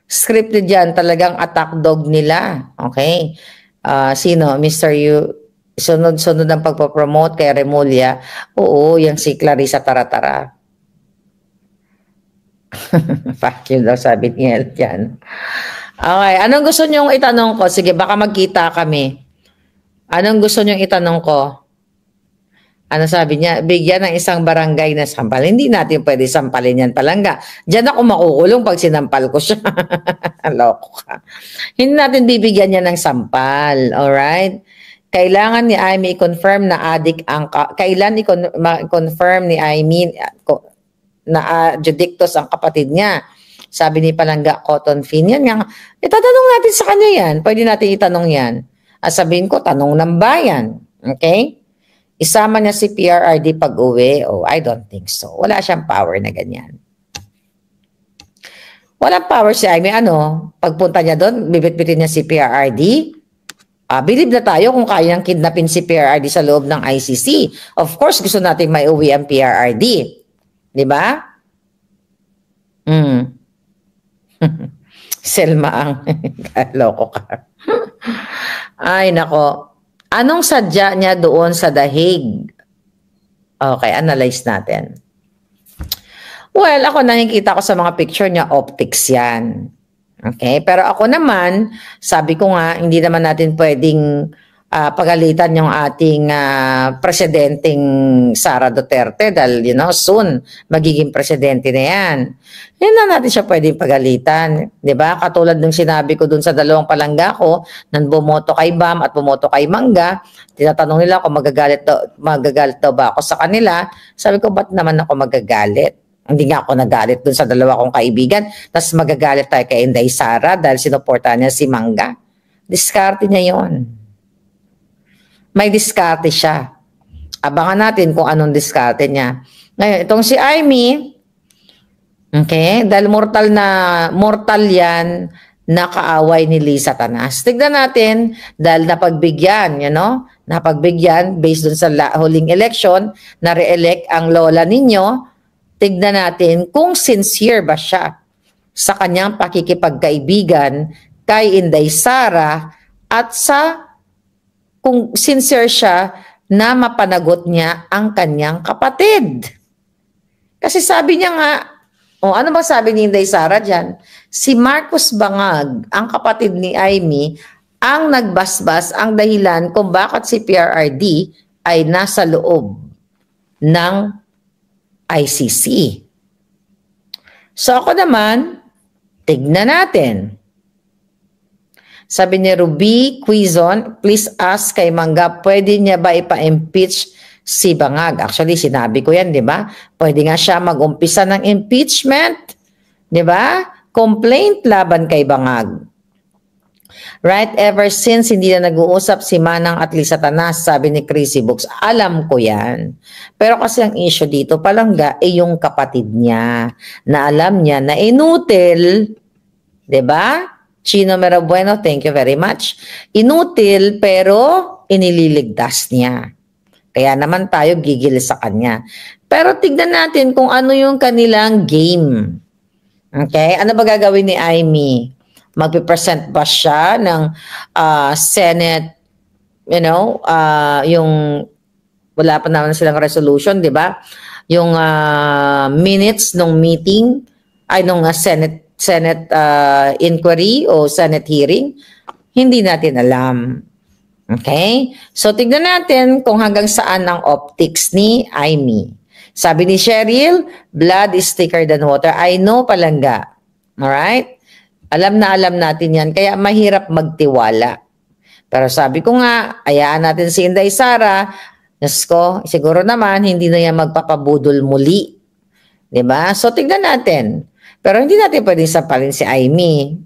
Scripted yan. Talagang attack dog nila. Okay. Sino? Mr. Yu. Sunod-sunod ang pagpapromote kay Remulla. Oo, yung si Clarissa Taratara. Fuck you daw, sabi ni El dyan. Okay, anong gusto nyong itanong ko? Sige, baka magkita kami. Anong gusto nyong itanong ko? Ano sabi niya? Bigyan ng isang barangay na sampal. Hindi natin pwede sampalin yan palangga. Diyan ako makukulong pag sinampal ko siya. Loko ka. Hindi natin bibigyan niya ng sampal. Alright? Kailangan ni Amy i-confirm na adik ang kailan i-confirm ni Amy na adjudictus ang kapatid niya. Sabi ni Palangga Cotton Fin. Yan nga. Itatanong natin sa kanya yan. Pwede natin itanong yan. Sabihin ko, tanong ng bayan. Okay? Isama niya si PRRD pag-uwi. Oh, I don't think so. Wala siyang power na ganyan. Walang power si Amy. Pagpunta niya doon, bibit-bitin niya si PRRD. Believe na tayo kung kaya niyang kidnapin si PRRD sa loob ng ICC. Of course, gusto natin may uwi ang PRRD. Di ba? Selma ang loko ka. Ay, nako. Anong sadya niya doon sa dahig? Okay, analyze natin. Well, ako nakikita ko sa mga picture niya, optics yan. Okay, pero ako naman, sabi ko nga, hindi naman natin pwedeng pagalitan yung ating presidenteng Sara Duterte dahil, soon, magiging presidente na yan. Hindi na natin siya pwedeng pagalitan. Diba? Katulad ng sinabi ko dun sa dalawang palangga ko, nang bumoto kay Bam at bumoto kay Mangga, tinatanong nila kung magagalit daw ba ako sa kanila. Sabi ko, ba't naman ako magagalit? Hindi nga ako nagalit dun sa dalawa kong kaibigan, tapos magagalit tayo kay Inday Sara dahil sinuportahan niya si Mangga. Diskarte niya yon. May diskarte siya. Abangan natin kung anong diskarte niya. Ngayon, itong si Amy, okay, dahil mortal yan, nakaaway ni Lisa Tanas. Tignan natin, dahil napagbigyan, napagbigyan based dun sa huling election, na re-elect ang lola ninyo, tignan natin kung sincere ba siya sa kanyang pakikipagkaibigan kay Inday Sara at kung sincere siya na mapanagot niya ang kanyang kapatid. Kasi sabi niya nga, ano ba sabi ni Inday Sara dyan? Si Marcos Bangag, ang kapatid ni Amy, ang nagbasbas ang dahilan kung bakit si PRRD ay nasa loob ng ICC. So ako naman, tignan natin. Sabi ni Ruby Quizon, please ask kay Mangga, pwede niya ba ipa-impeach si Bangag? Actually, sinabi ko yan, di ba? Pwede nga siya mag-umpisa ng impeachment. Di ba? Complaint laban kay Bangag. Right, ever since hindi na nag-uusap si Manang at Lisa Tanas, sabi ni Crazy Books, alam ko yan. Pero kasi ang issue dito, Palangga, yung kapatid niya, na alam niya na inutil, di ba? Chino Merabueno, thank you very much. Inutil pero inililigtas niya. Kaya naman tayo gigil sa kanya. Pero tignan natin kung ano yung kanilang game. Okay? Ano ba gagawin ni Amy? Magpipresent ba siya ng Senate, yung wala pa naman silang resolution, di ba? Yung minutes ng meeting, nung Senate inquiry o Senate hearing, hindi natin alam. Okay? So, tignan natin kung hanggang saan ang optics ni Amy. Sabi ni Cheryl, blood is thicker than water. I know, Palangga. Alright? Alam na alam natin yan. Kaya mahirap magtiwala. Pero sabi ko nga, ayaan natin si Inday Sara. Siguro naman, hindi na yan magpapabudol muli. Diba? So, tignan natin. Pero hindi natin pwedeng sampalin si Amy.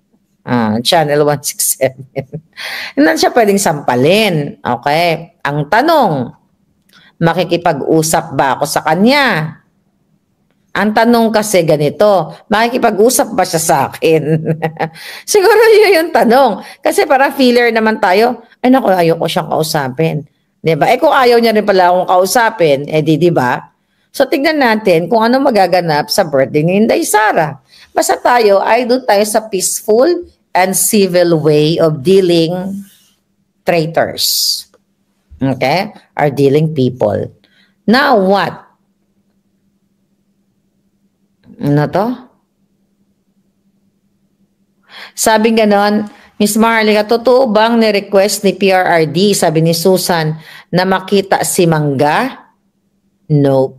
Channel 167. Hindi siya pwedeng sampalin. Okay? Ang tanong, makikipag-usap ba ako sa kanya? Ang tanong kasi ganito, makikipag-usap ba siya sa akin? Siguro yun yung tanong. Kasi para feeler naman tayo, ay naku, ayoko siyang kausapin. Diba? Kung ayaw niya rin pala akong kausapin, diba? So, tignan natin kung ano magaganap sa birthday ni Inday Sara. Basta tayo, ay doon tayo sa peaceful and civil way of dealing traitors. Okay? Or dealing people. Now, what? Ano to? Sabi ganon, Miss Marlica, totoo bang ni-request ni PRRD, sabi ni Susan, na makita si Mangga? No.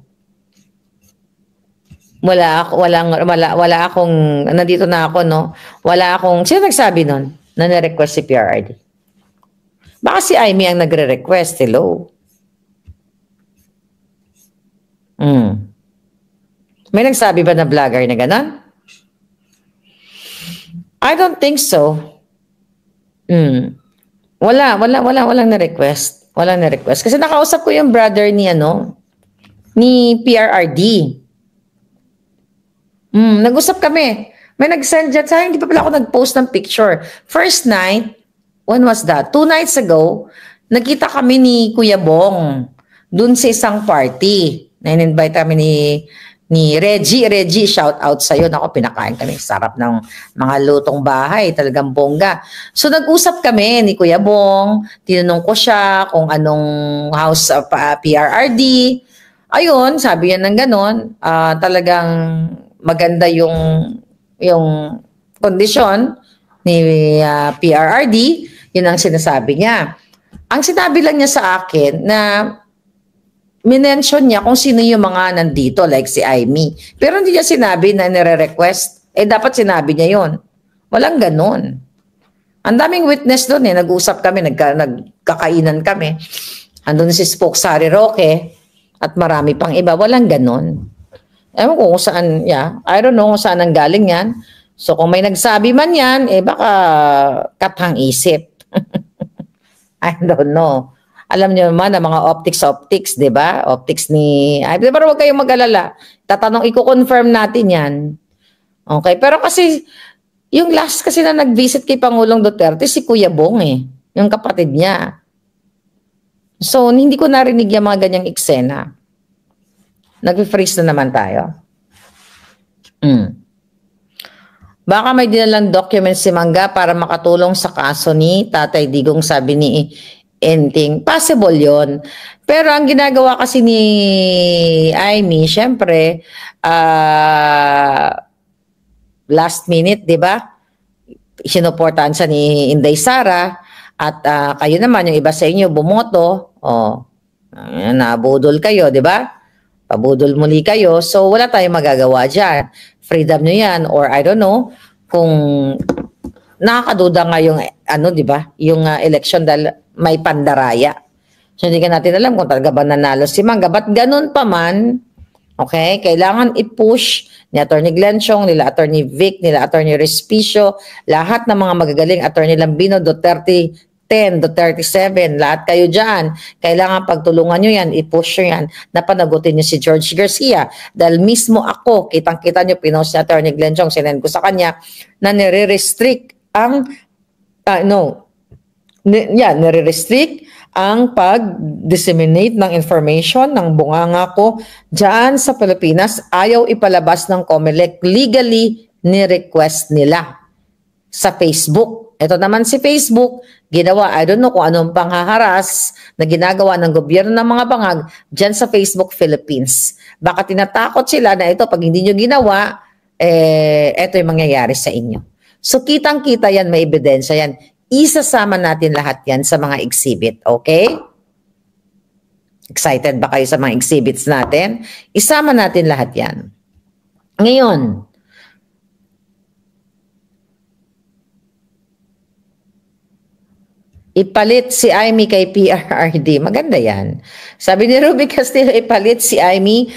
Wala akong, nandito na ako, no? Wala akong, sino nagsabi nun na ni-request si PRRD? Baka si Amy ang nagre-request. Hello? May nagsabi ba na vlogger na gano'n? I don't think so. Walang na-request. Walang na-request. Kasi nakausap ko yung brother ni ni PRRD. Nag-usap kami. May nag-send dyan. Sayang, hindi pa pala ako nag-post ng picture. First night, when was that? 2 nights ago, nakita kami ni Kuya Bong dun sa isang party. Na-invite kami ni Reggie. Reggie, shout out sa'yo. Ako, pinakain kami. Sarap ng mga lutong bahay. Talagang bongga. So, nag-usap kami ni Kuya Bong. Tinanong ko siya kung anong house of PRRD. Ayun, sabi niya ng ganon. Talagang maganda yung kondisyon ni PRRD. Yun ang sinasabi niya. Ang sinabi lang niya sa akin na minention niya kung sino yung mga nandito, like si Amy. Pero hindi niya sinabi na nire-request. Dapat sinabi niya yon. Walang ganun. Ang daming witness doon Nag-usap kami, nagkakainan kami. Andun si Spokesari Roque at marami pang iba. Walang ganun. Ewan ko kung saan, I don't know kung saan ang galing yan. So kung may nagsabi man yan, baka katang isip. I don't know. Alam niyo naman ang mga optics, di ba? Optics ni... Pero huwag kayong mag-alala. Iko-confirm natin yan. Okay, pero kasi yung last kasi na nag-visit kay Pangulong Duterte, si Kuya Bong yung kapatid niya. So, hindi ko narinig yung mga ganyang eksena. Nag-freeze na naman tayo. Baka may dinalang documents si Mangga para makatulong sa kaso ni Tatay Digong, sabi ni Enting. Possible yon. Pero ang ginagawa kasi ni Amy, syempre, last minute, di ba? Sinuportahan siya ni Inday Sara at kayo naman, yung iba sa inyo, bumoto. Nabudol kayo, di ba? Pabudol muli kayo. So, wala tayong magagawa dyan. Freedom nyo yan. Or I don't know, kung nakakaduda nga yung, di ba? Yung election dahil may pandaraya. So, hindi ka natin alam kung talaga ba nanalo si Mangga. But ganun pa man, okay, kailangan i-push ni Atty. Glenn Chong, nila Atty. Vic, nila Atty. Respicio, lahat ng mga magagaling, Atty. Lambino, Duterte 10, Duterte 7, lahat kayo dyan. Kailangan pagtulungan nyo yan, i-push nyo yan, napanagutin nyo si George Garcia. Dahil mismo ako, kitang-kita nyo, pinost ni Atty. Glenn Chong, sinend ko sa kanya, na nire-restrict ang, nire-restrict ang pag-disseminate ng information ng bunganga ko dyan sa Pilipinas. Ayaw ipalabas ng COMELEC. Legally, ni-request nila sa Facebook. Ito naman si Facebook, ginawa, I don't know kung anong panghaharas na ginagawa ng gobyerno ng mga bangag dyan sa Facebook Philippines. Baka tinatakot sila na ito, pag hindi nyo ginawa, ito yung mangyayari sa inyo. So kitang-kita yan, may ebidensya yan. Isasama natin lahat yan sa mga exhibit, okay? Excited ba kayo sa mga exhibits natin? Isama natin lahat yan. Ngayon, ipalit si Amy kay PRRD. Maganda yan. Sabi ni Ruby Castillo, ipalit si Amy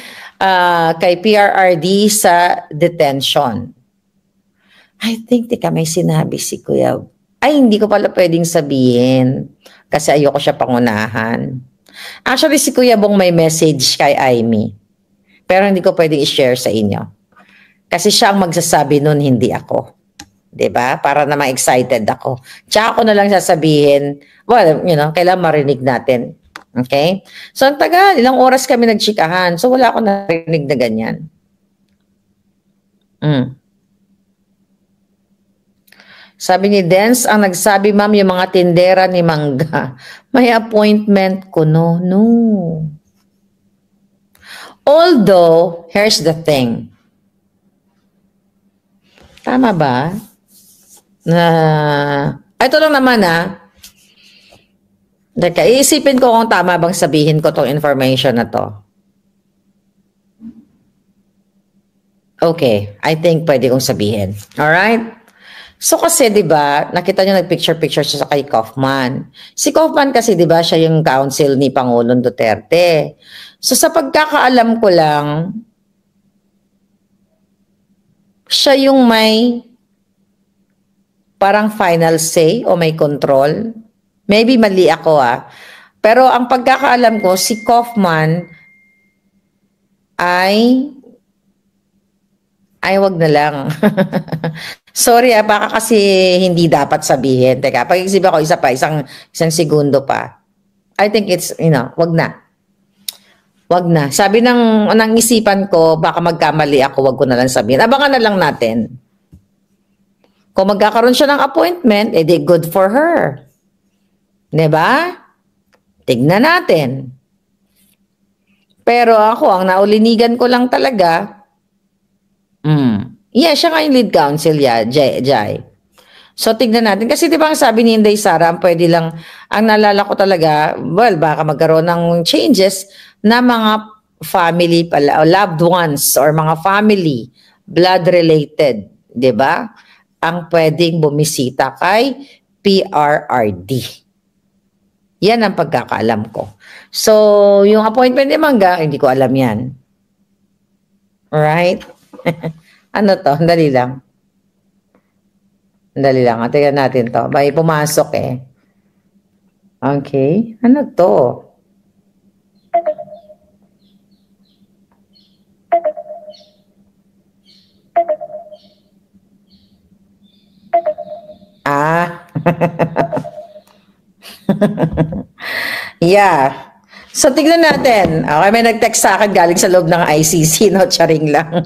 kay PRRD sa detention. I think may sinabi si Kuya. Ay, hindi ko pala pwedeng sabihin kasi ayoko siya pangunahan. Actually, si Kuya Bong may message kay Amy. Pero hindi ko pwedeng i-share sa inyo. Kasi siya ang magsasabi nun, hindi ako. 'Di ba? Para naman excited ako. Tsaka ako na lang sasabihin, well, kailangan marinig natin. Okay? So, ang tagal, ilang oras kami nagchikahan. So, wala akong narinig na ganyan. Sabi ni Dance, ang nagsabi, ma'am, yung mga tindera ni Mangga. May appointment ko, no. Although, here's the thing. Tama ba? Ito lang naman iisipin ko kung tama bang sabihin ko tong information na to. Okay, I think pwede kong sabihin. Alright? So kasi 'di ba, nakita niyo nagpicture-picture siya sa kay Kaufman. Si Kaufman kasi 'di ba siya yung counsel ni Pangulong Duterte. So sa pagkakaalam ko lang, siya yung may parang final say o may control. Maybe mali ako Pero ang pagkakaalam ko, si Kaufman ay wag na lang. Sorry baka kasi hindi dapat sabihin. Teka, pag-isip ako isang segundo pa. I think it's, wag na. Wag na. Sabi ng isipan ko, baka magkamali ako, wag ko na lang sabihin. Abangan na lang natin. Kung magkakaroon siya ng appointment, edi good for her. 'Di ba? Tignan natin. Pero ako, ang naulinigan ko lang talaga, siya nga yung lead counsel Jai. So, tignan natin. Kasi di ba ang sabi ni Inday Sara, pwede lang, ang nalala ko talaga, well, baka magkaroon ng changes na mga family pala, o loved ones, or mga family, blood-related, di ba? Ang pwedeng bumisita kay PRRD. Yan ang pagkakaalam ko. So, yung appointment ni Mangga, hindi ko alam yan. Alright? Ano to? Dali lang. Dali lang. Tingnan natin to. May pumasok Okay. Ano to? Yeah. So, tignan natin. Okay, may nag-text sa akin galing sa loob ng ICC, no? Charing lang.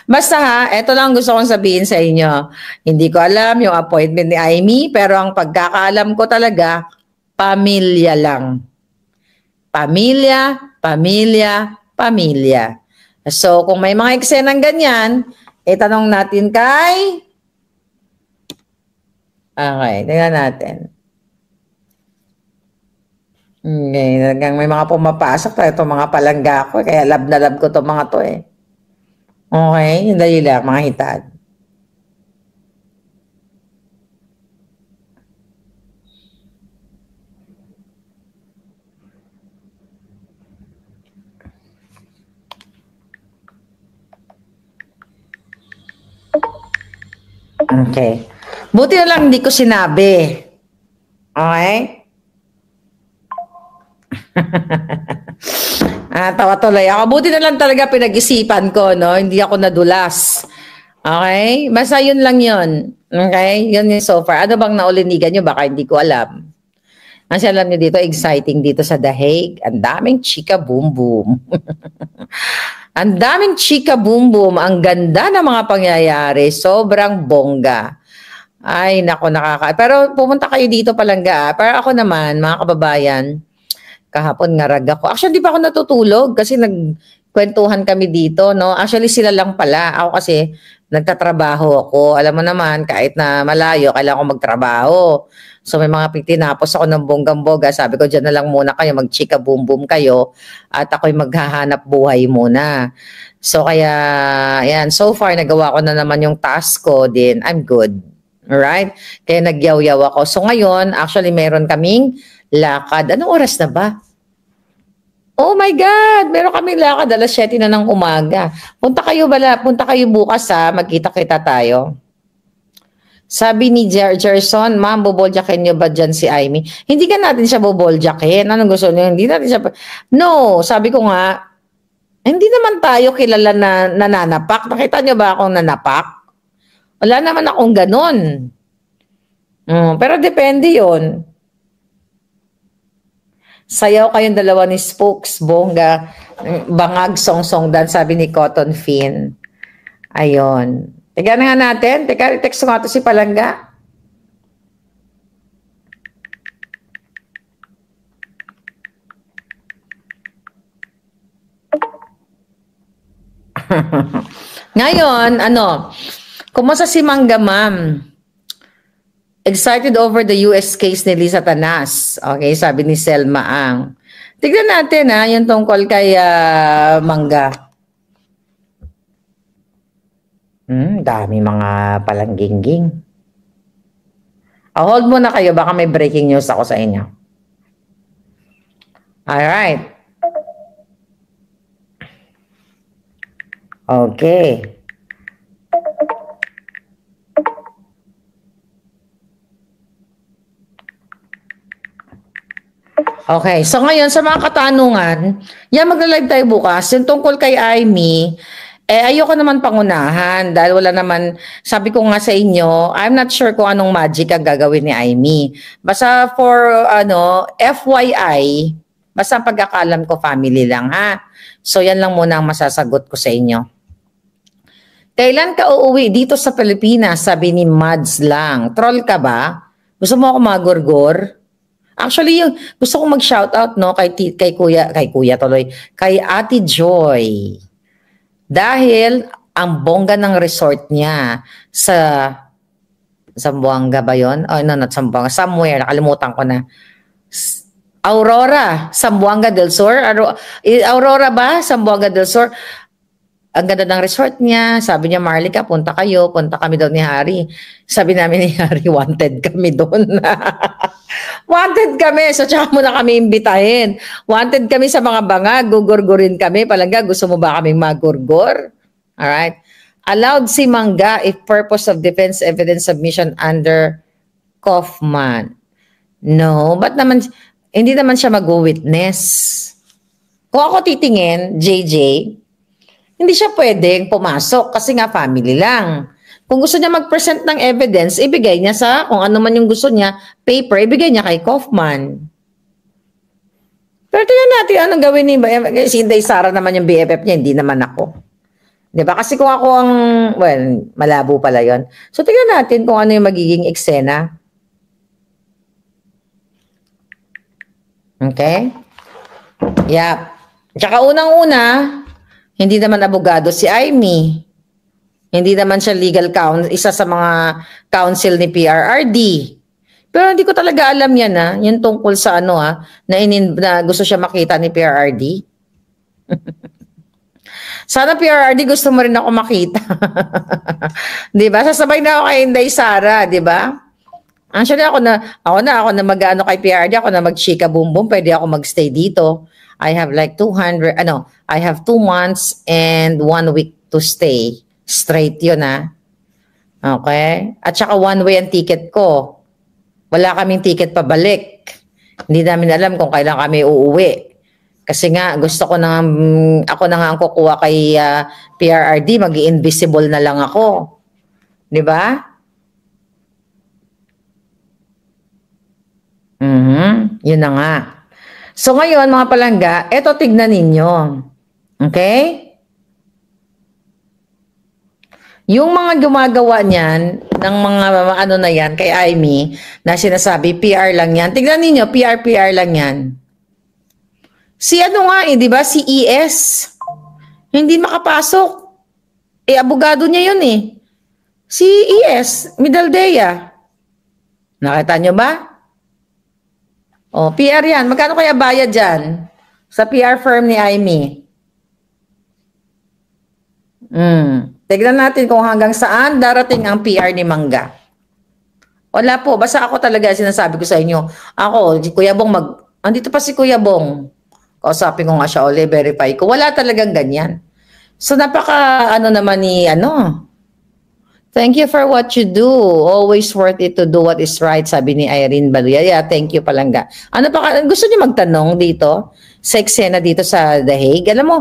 Basta eto lang gusto kong sabihin sa inyo. Hindi ko alam yung appointment ni Amy, pero ang pagkakaalam ko talaga, pamilya lang. Pamilya, pamilya, pamilya. So, kung may mga eksenang ganyan, tanong natin kay... Okay, tingnan natin. Okay, hanggang may mga pumapasok tayo itong mga palangga ko. Kaya love na love ko itong mga to Okay, dali lang, mga hitad. Okay. Buti na lang hindi ko sinabi. Okay? Tawa tuloy ako. Buti na lang talaga pinag-isipan ko, no? Hindi ako nadulas. Okay? Basta yun lang yun. Okay? Yun yung so far. Ano bang naulinigan nyo? Baka hindi ko alam. Kasi alam nyo dito, exciting dito sa The Hague. Ang daming chika boom boom. Ang daming chika boom boom. Ang ganda ng mga pangyayari. Sobrang bongga. Ay, nako, Pero pumunta kayo dito palangga. Pero ako naman, mga kababayan, kahapon ngarag ako. Actually, di pa ako natutulog kasi nagkwentuhan kami dito, no? Actually, sila lang pala. Ako kasi nagtatrabaho ako. Alam mo naman, kahit na malayo, kailangan ko magtrabaho. So, may mga tinapos ako ng bonggang-boga. Sabi ko, dyan na lang muna kayo, mag-chika boom boom kayo. At ako'y maghahanap buhay muna. So, kaya, yan. So far, nagawa ko na naman yung task ko din. I'm good. Alright? Kaya nagyaw-yaw ako. So, ngayon, actually, meron kaming lakad. Anong oras na ba? Oh my God! Meron kaming lakad. Alas 7 na ng umaga. Punta kayo bukas magkita-kita tayo. Sabi ni Gerson, ma'am, boboljakin niyo ba dyan si Amy? Hindi ka natin siya boboljakin. Anong gusto niyo? Hindi natin siya... No, sabi ko nga, hindi naman tayo kilala na nananapak. Nakita niyo ba akong nanapak? Wala naman akong ganun. Pero depende yon. Sayaw kayong dalawa ni Spokes, bongga, bangag, song-song dan, sabi ni Cotton Fin. Ayon. Teka na nga natin. Teka, text nga ito si Palangga. Ngayon, kumusta si Mangga, ma'am? Excited over the US case ni Lisa Tanas. Okay, sabi ni Selma Ang. Tignan natin yung tungkol kay Mangga. Dami mga palanggingging. Hold muna kayo, baka may breaking news ako sa inyo. Alright. Okay. Okay, so ngayon sa mga katanungan, magla-live tayo bukas. Yung tungkol kay Aimee, ayoko naman pangunahan dahil wala naman, sabi ko nga sa inyo, I'm not sure kung anong magic ang gagawin ni Aimee. Basta for FYI, basta ang pagkakalam ko family lang ha. So yan lang muna ang masasagot ko sa inyo. Kailan ka uuwi dito sa Pilipinas? Sabi ni Mads lang. Troll ka ba? Gusto mo ako magurgor? Actually, yung gusto kong mag-shoutout no kay kuya tuloy, kay Ate Joy. Dahil ang bongga ng resort niya sa Zamboanga ba 'yon? Oh, no, not Zamboanga. Somewhere, nakalimutan ko na. Aurora, Zamboanga del Sur. Aurora ba? Zamboanga del Sur. Ang ganda ng resort niya. Sabi niya, Marlica, punta kami daw ni Harry. Sabi namin ni Harry, wanted kami doon. Wanted kami, so tsaka mo na kami imbitahin. Wanted kami sa mga bangag, gugurgurin kami. Palangga, gusto mo ba kaming magurgur? Alright. Allowed si Mangga if purpose of defense evidence submission under Kaufman. No, but naman, hindi naman siya mag-witness. Kung ako titingin, JJ, hindi siya pwedeng pumasok kasi nga family lang. Kung gusto niya mag-present ng evidence, ibigay niya sa kung ano man yung gusto niya, paper, ibigay niya kay Kaufman. Pero tingnan natin anong gawin ni si Inday Sara naman yung BFF niya, hindi naman ako. Diba? Kasi kung ako ang, well, malabo pala yon. So tingnan natin kung ano yung magiging eksena. Okay? Yep. Tsaka unang-una, hindi naman abogado si Aimee. Hindi naman siya legal counsel, isa sa mga counsel ni PRRD. Pero hindi ko talaga alam yan yung tungkol sa na gusto siya makita ni PRRD. Sana PRRD gusto mo rin ako makita. 'Di ba? Sasabay na ako kay Inday Sara, 'di ba? Actually ako na mag-ano kay PRRD, ako na mag-chika boom boom, pwede ako magstay dito. I have like I have 2 months and 1 week to stay. Straight yun Okay? At saka one way ang ticket ko. Wala kaming ticket pabalik. Hindi namin alam kung kailan kami uuwi. Kasi nga gusto ko ako na nga ang kukuha kay PRRD, mag-i-invisible na lang ako. 'Di ba? Yun na nga. So ngayon mga palangga, eto tignan ninyo. Okay? Yung mga gumagawa niyan, ng mga na yan, kay Aimee, na sinasabi, PR lang yan. Tignan ninyo, PR lang yan. Si di ba? Si ES. Hindi makapasok. Abogado niya yun Si ES, Midaldea. Nakita nyo ba? PR yan. Magkano kaya bayad dyan? Sa PR firm ni Aimee. Tignan natin kung hanggang saan darating ang PR ni Mangga. Wala po. Basta ako talaga sinasabi ko sa inyo. Ako, si Kuya Bong andito pa si Kuya Bong. Kausapin ko nga siya verify ko. Wala talagang ganyan. So napaka naman ni Thank you for what you do. Always worth it to do what is right, sabi ni Irene Baluya. Yeah, thank you Palangga. Gusto niyo magtanong dito? Sa eksena dito sa The Hague? Alam mo,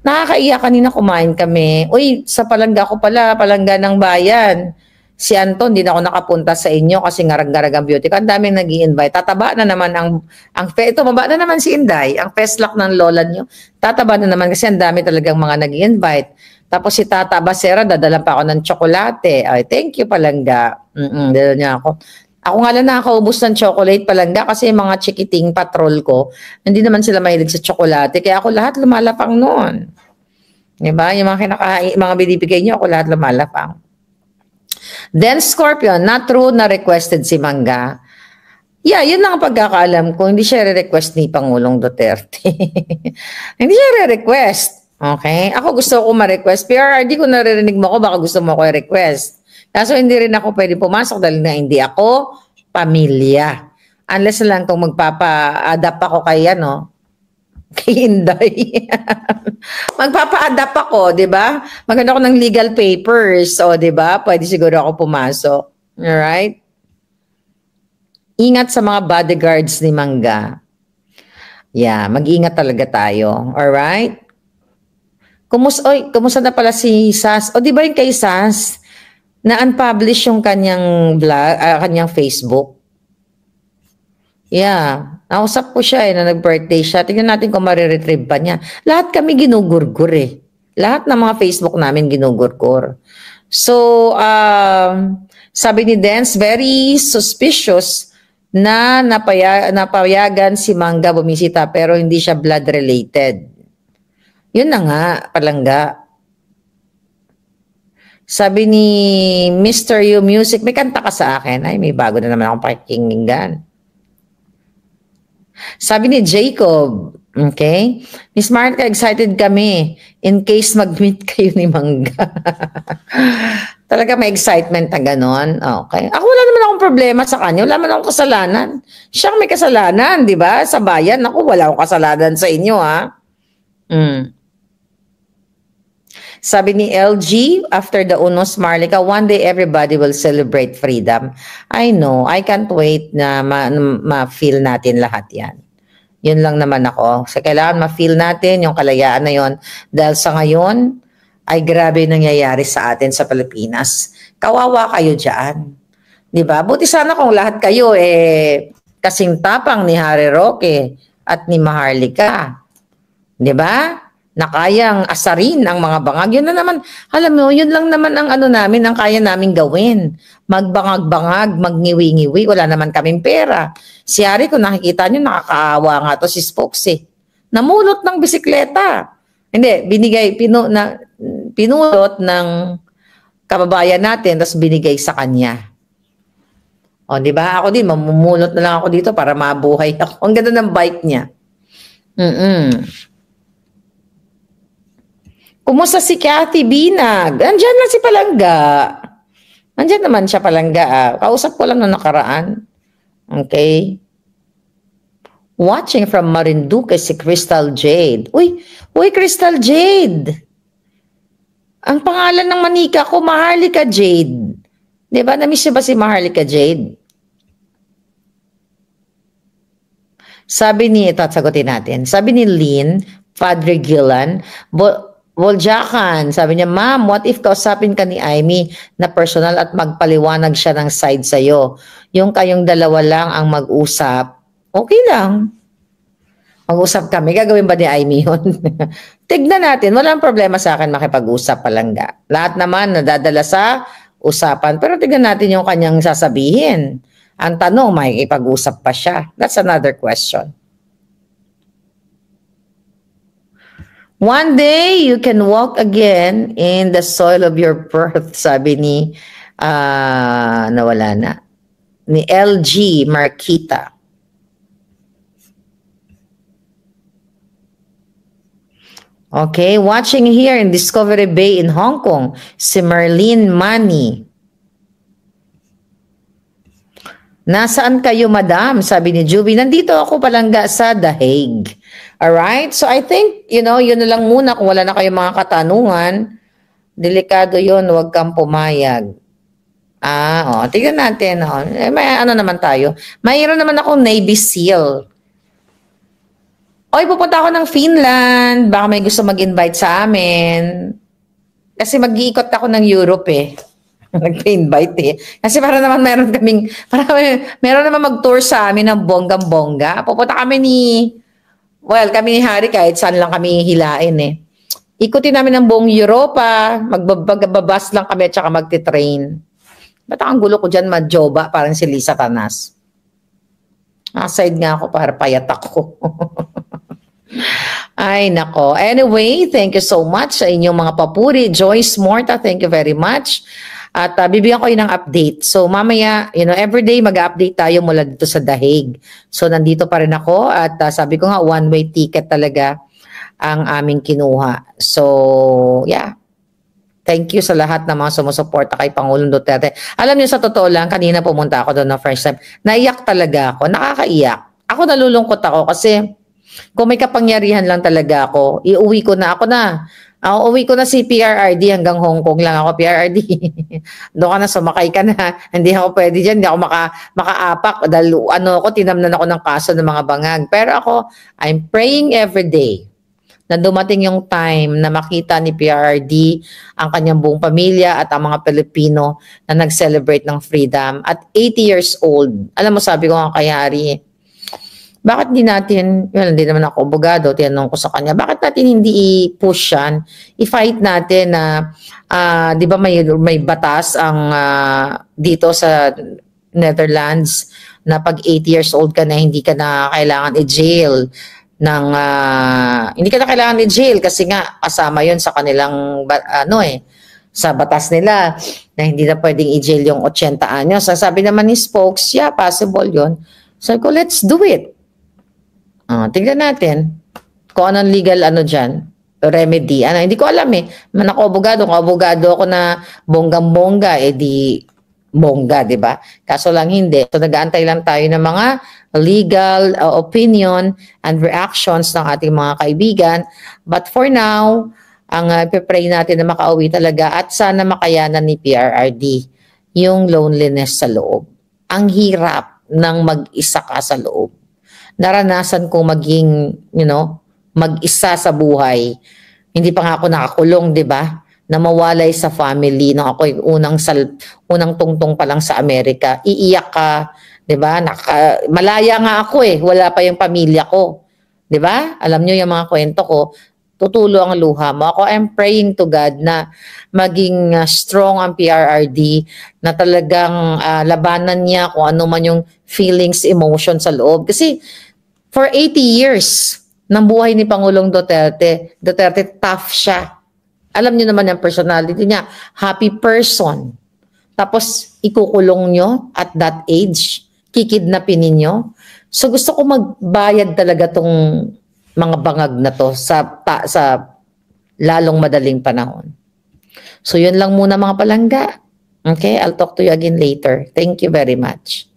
nakakaiyak kanina kumain kami. Uy, sa palangga ko pala, palangga ng bayan. Si Anton, hindi na ako nakapunta sa inyo kasi ngarag-ngarag ang beauty. Ang daming nag-i-invite. Tataba na naman tumaba na naman si Inday, ang feslak ng lola niyo. Tataba na naman kasi ang dami talagang mga nag-i-invite. Tapos si Tata Basera, dadalan pa ako ng tsokolate. Ay, thank you palangga. Dala niya ako. Ako nga lang nakakaubos ng chocolate palangga kasi yung mga chikiting patrol ko, hindi naman sila mahilig sa tsokolate. Kaya ako lahat lumalapang noon. Diba? Yung mga binibigay niyo, ako lahat lumalapang. Then Scorpion, not true na requested si Mangga. Yeah, yun lang ang pagkakaalam ko. Hindi siya re-request ni Pangulong Duterte. Hindi siya re-request. Okay? Ako gusto ko ma-request. PRRD, kung naririnig mo ako, baka gusto mo ko i-request. Kaso hindi rin ako pwede pumasok dahil na hindi ako pamilya. Unless lang kung magpapa-adapt ako kay kay Inday. Magpapa-adapt ako, di ba? Maganda ako ng legal papers. O, di ba? Pwede siguro ako pumasok. Alright? Ingat sa mga bodyguards ni Mangga. Yeah, mag-ingat talaga tayo. Alright? Kumusta na pala si Sas? O, di ba yung kay Sas? Na-unpublish yung kanyang vlog, kanyang Facebook. Yeah. Nausap ko siya na nag-birthday siya. Tingnan natin kung mariretrieve pa niya. Lahat kami ginugurgur eh. Lahat ng mga Facebook namin ginugurgur. So, sabi ni Dance, very suspicious na napayagan si Mangga bumisita pero hindi siya blood related. Yun na nga, palangga. Sabi ni Mr. You Music, may kanta ka sa akin. Ay, may bago na naman akong pakikinggan. Sabi ni Jacob, okay? Miss Marta, excited kami in case mag-meet kayo ni Mangga. Talaga may excitement na ganon. Okay. Ako wala naman akong problema sa kanya. Wala naman akong kasalanan. Siya may kasalanan, di ba? Sa bayan, ako wala akong kasalanan sa inyo, ha? Sabi ni LG, after the Unos Marlica, one day everybody will celebrate freedom. I know, I can't wait na ma-feel natin lahat yan. Yun lang naman ako. So, kailangan ma-feel natin yung kalayaan na yon. Dahil sa ngayon, ay grabe nangyayari sa atin sa Pilipinas. Kawawa kayo dyan. Diba? Buti sana kung lahat kayo kasing tapang ni Harry Roque at ni Maharlika. Diba? Na kayang asarin ang mga bangag. Yun na naman, alam mo, yun lang naman ang namin, ang kaya namin gawin. Magbangag-bangag, magngiwi-ngiwi, wala naman kaming pera. Si Harry, kung nakikita nyo, nakakaawa nga to si Spokes eh. Namulot ng bisikleta. Hindi, pinulot ng kababayan natin, tapos binigay sa kanya. O, di ba? Ako din, mamumulot na lang ako dito para mabuhay ako. Ang ganda ng bike niya. Kumusta si Cathy Binag? Andyan na si Palangga. Andyan naman siya, Palangga. Kausap ko lang na nakaraan. Okay. Watching from Marinduque si Crystal Jade. Uy, Crystal Jade. Ang pangalan ng manika ko, Maharlika Jade. Diba? Na-miss niyo ba si Maharlika Jade? Sabi ni, ito, sagutin natin. Sabi ni Lynn, Padre Gillan, Woljakan, sabi niya, Ma'am, what if kausapin ka ni Amy na personal at magpaliwanag siya ng side sa'yo? Yung kayong dalawa lang ang mag-usap, okay lang. Mag-usap kami. Gagawin ba ni Amy yun? Tignan natin. Walang problema sa akin makipag-usap, Palangga. Lahat naman nadadala sa usapan. Pero tignan natin yung kanyang sasabihin. Ang tanong, makikipag-usap pa siya? That's another question. One day, you can walk again in the soil of your birth, sabi ni, nawala na, ni LG Marquita. Okay, watching here in Discovery Bay in Hong Kong, si Marlene Manny. Nasaan kayo, madam? Sabi ni Juby, nandito ako, Palangga, sa The Hague. Alright? So I think, yun na lang muna kung wala na kayong mga katanungan. Delikado yun, huwag kang pumayag. Tignan natin. May naman tayo. Mayroon naman akong Navy SEAL. Pupunta ako ng Finland. Baka may gusto mag-invite sa amin. Kasi mag-iikot ako ng Europe eh. Nag-invite eh. Kasi para naman meron naman mag-tour sa amin ng bonggang-bongga. Pupunta kami kami ni Harry kahit saan lang kami hilain eh. Ikutin namin ang buong Europa, magbabas lang kami at saka magti-train. Ba't ang gulo ko dyan, madjoba, parang si Lisa Tanas. Aside nga ako para payat ako. Ay, nako. Anyway, thank you so much sa inyong mga papuri. Joyce Morta, thank you very much. At bibigyan ko ng update. So mamaya, everyday mag-update tayo mula dito sa The Hague. So nandito pa rin ako at sabi ko nga, one-way ticket talaga ang aming kinuha. So, yeah. Thank you sa lahat ng mga sumusuporta kay Pangulong Duterte. Alam niyo, sa totoo lang, kanina pumunta ako doon na first time. Naiyak talaga ako. Nakakaiyak. Ako nalulungkot ako kasi kung may kapangyarihan lang talaga ako, iuwi ko na. Uwi ko na si PRRD hanggang Hong Kong lang ako, PRRD. Doon ka na, sumakay ka na. Hindi ako pwede dyan. Hindi ako makaapak. Dahil tinamnan ako ng kaso ng mga bangag. Pero ako, I'm praying every day na dumating yung time na makita ni PRRD ang kanyang buong pamilya at ang mga Pilipino na nag-celebrate ng freedom at 80 years old. Alam mo, sabi ko nga kay Harry, bakit hindi natin, hindi naman ako abogado, tinanong ko sa kanya, bakit natin hindi i-push yan, i-fight natin na, di ba may batas ang dito sa Netherlands na pag 80 years old ka na, hindi ka na kailangan i-jail hindi ka na kailangan i-jail kasi nga kasama yon sa kanilang sa batas nila na hindi na pwedeng i-jail yung 80 anyos. Sabi naman ni Spokes, yeah, possible yon. Sabi ko, let's do it. Tingnan natin kung anong legal dyan, remedy. Hindi ko alam eh. Man ako abogado ako na bonggang-bongga, di bongga, di ba? Kaso lang hindi. So nag-aantay lang tayo ng mga legal opinion and reactions ng ating mga kaibigan. But for now, ang pray natin na makauwi talaga at sana makayanan ni PRRD yung loneliness sa loob. Ang hirap ng mag-isa ka sa loob. Naranasan ko maging, mag-isa sa buhay. Hindi pa nga ako nakakulong, di ba? Na mawalay sa family nung ako unang tungtong pa lang sa Amerika. Iiyak ka, 'di ba? Malaya nga ako wala pa yung pamilya ko. 'Di ba? Alam niyo yung mga kwento ko, tutulo ang luha mo. Ako, I'm praying to God na maging strong ang PRRD, na talagang labanan niya kung ano man yung feelings, emotions sa loob. Kasi for 80 years ng buhay ni Pangulong Duterte, tough siya. Alam niyo naman yung personality niya, happy person. Tapos ikukulong nyo at that age, kikidnapin ninyo. So gusto ko magbayad talaga tong mga bangag na to sa lalong madaling panahon. So yun lang muna mga palangga. Okay, I'll talk to you again later. Thank you very much.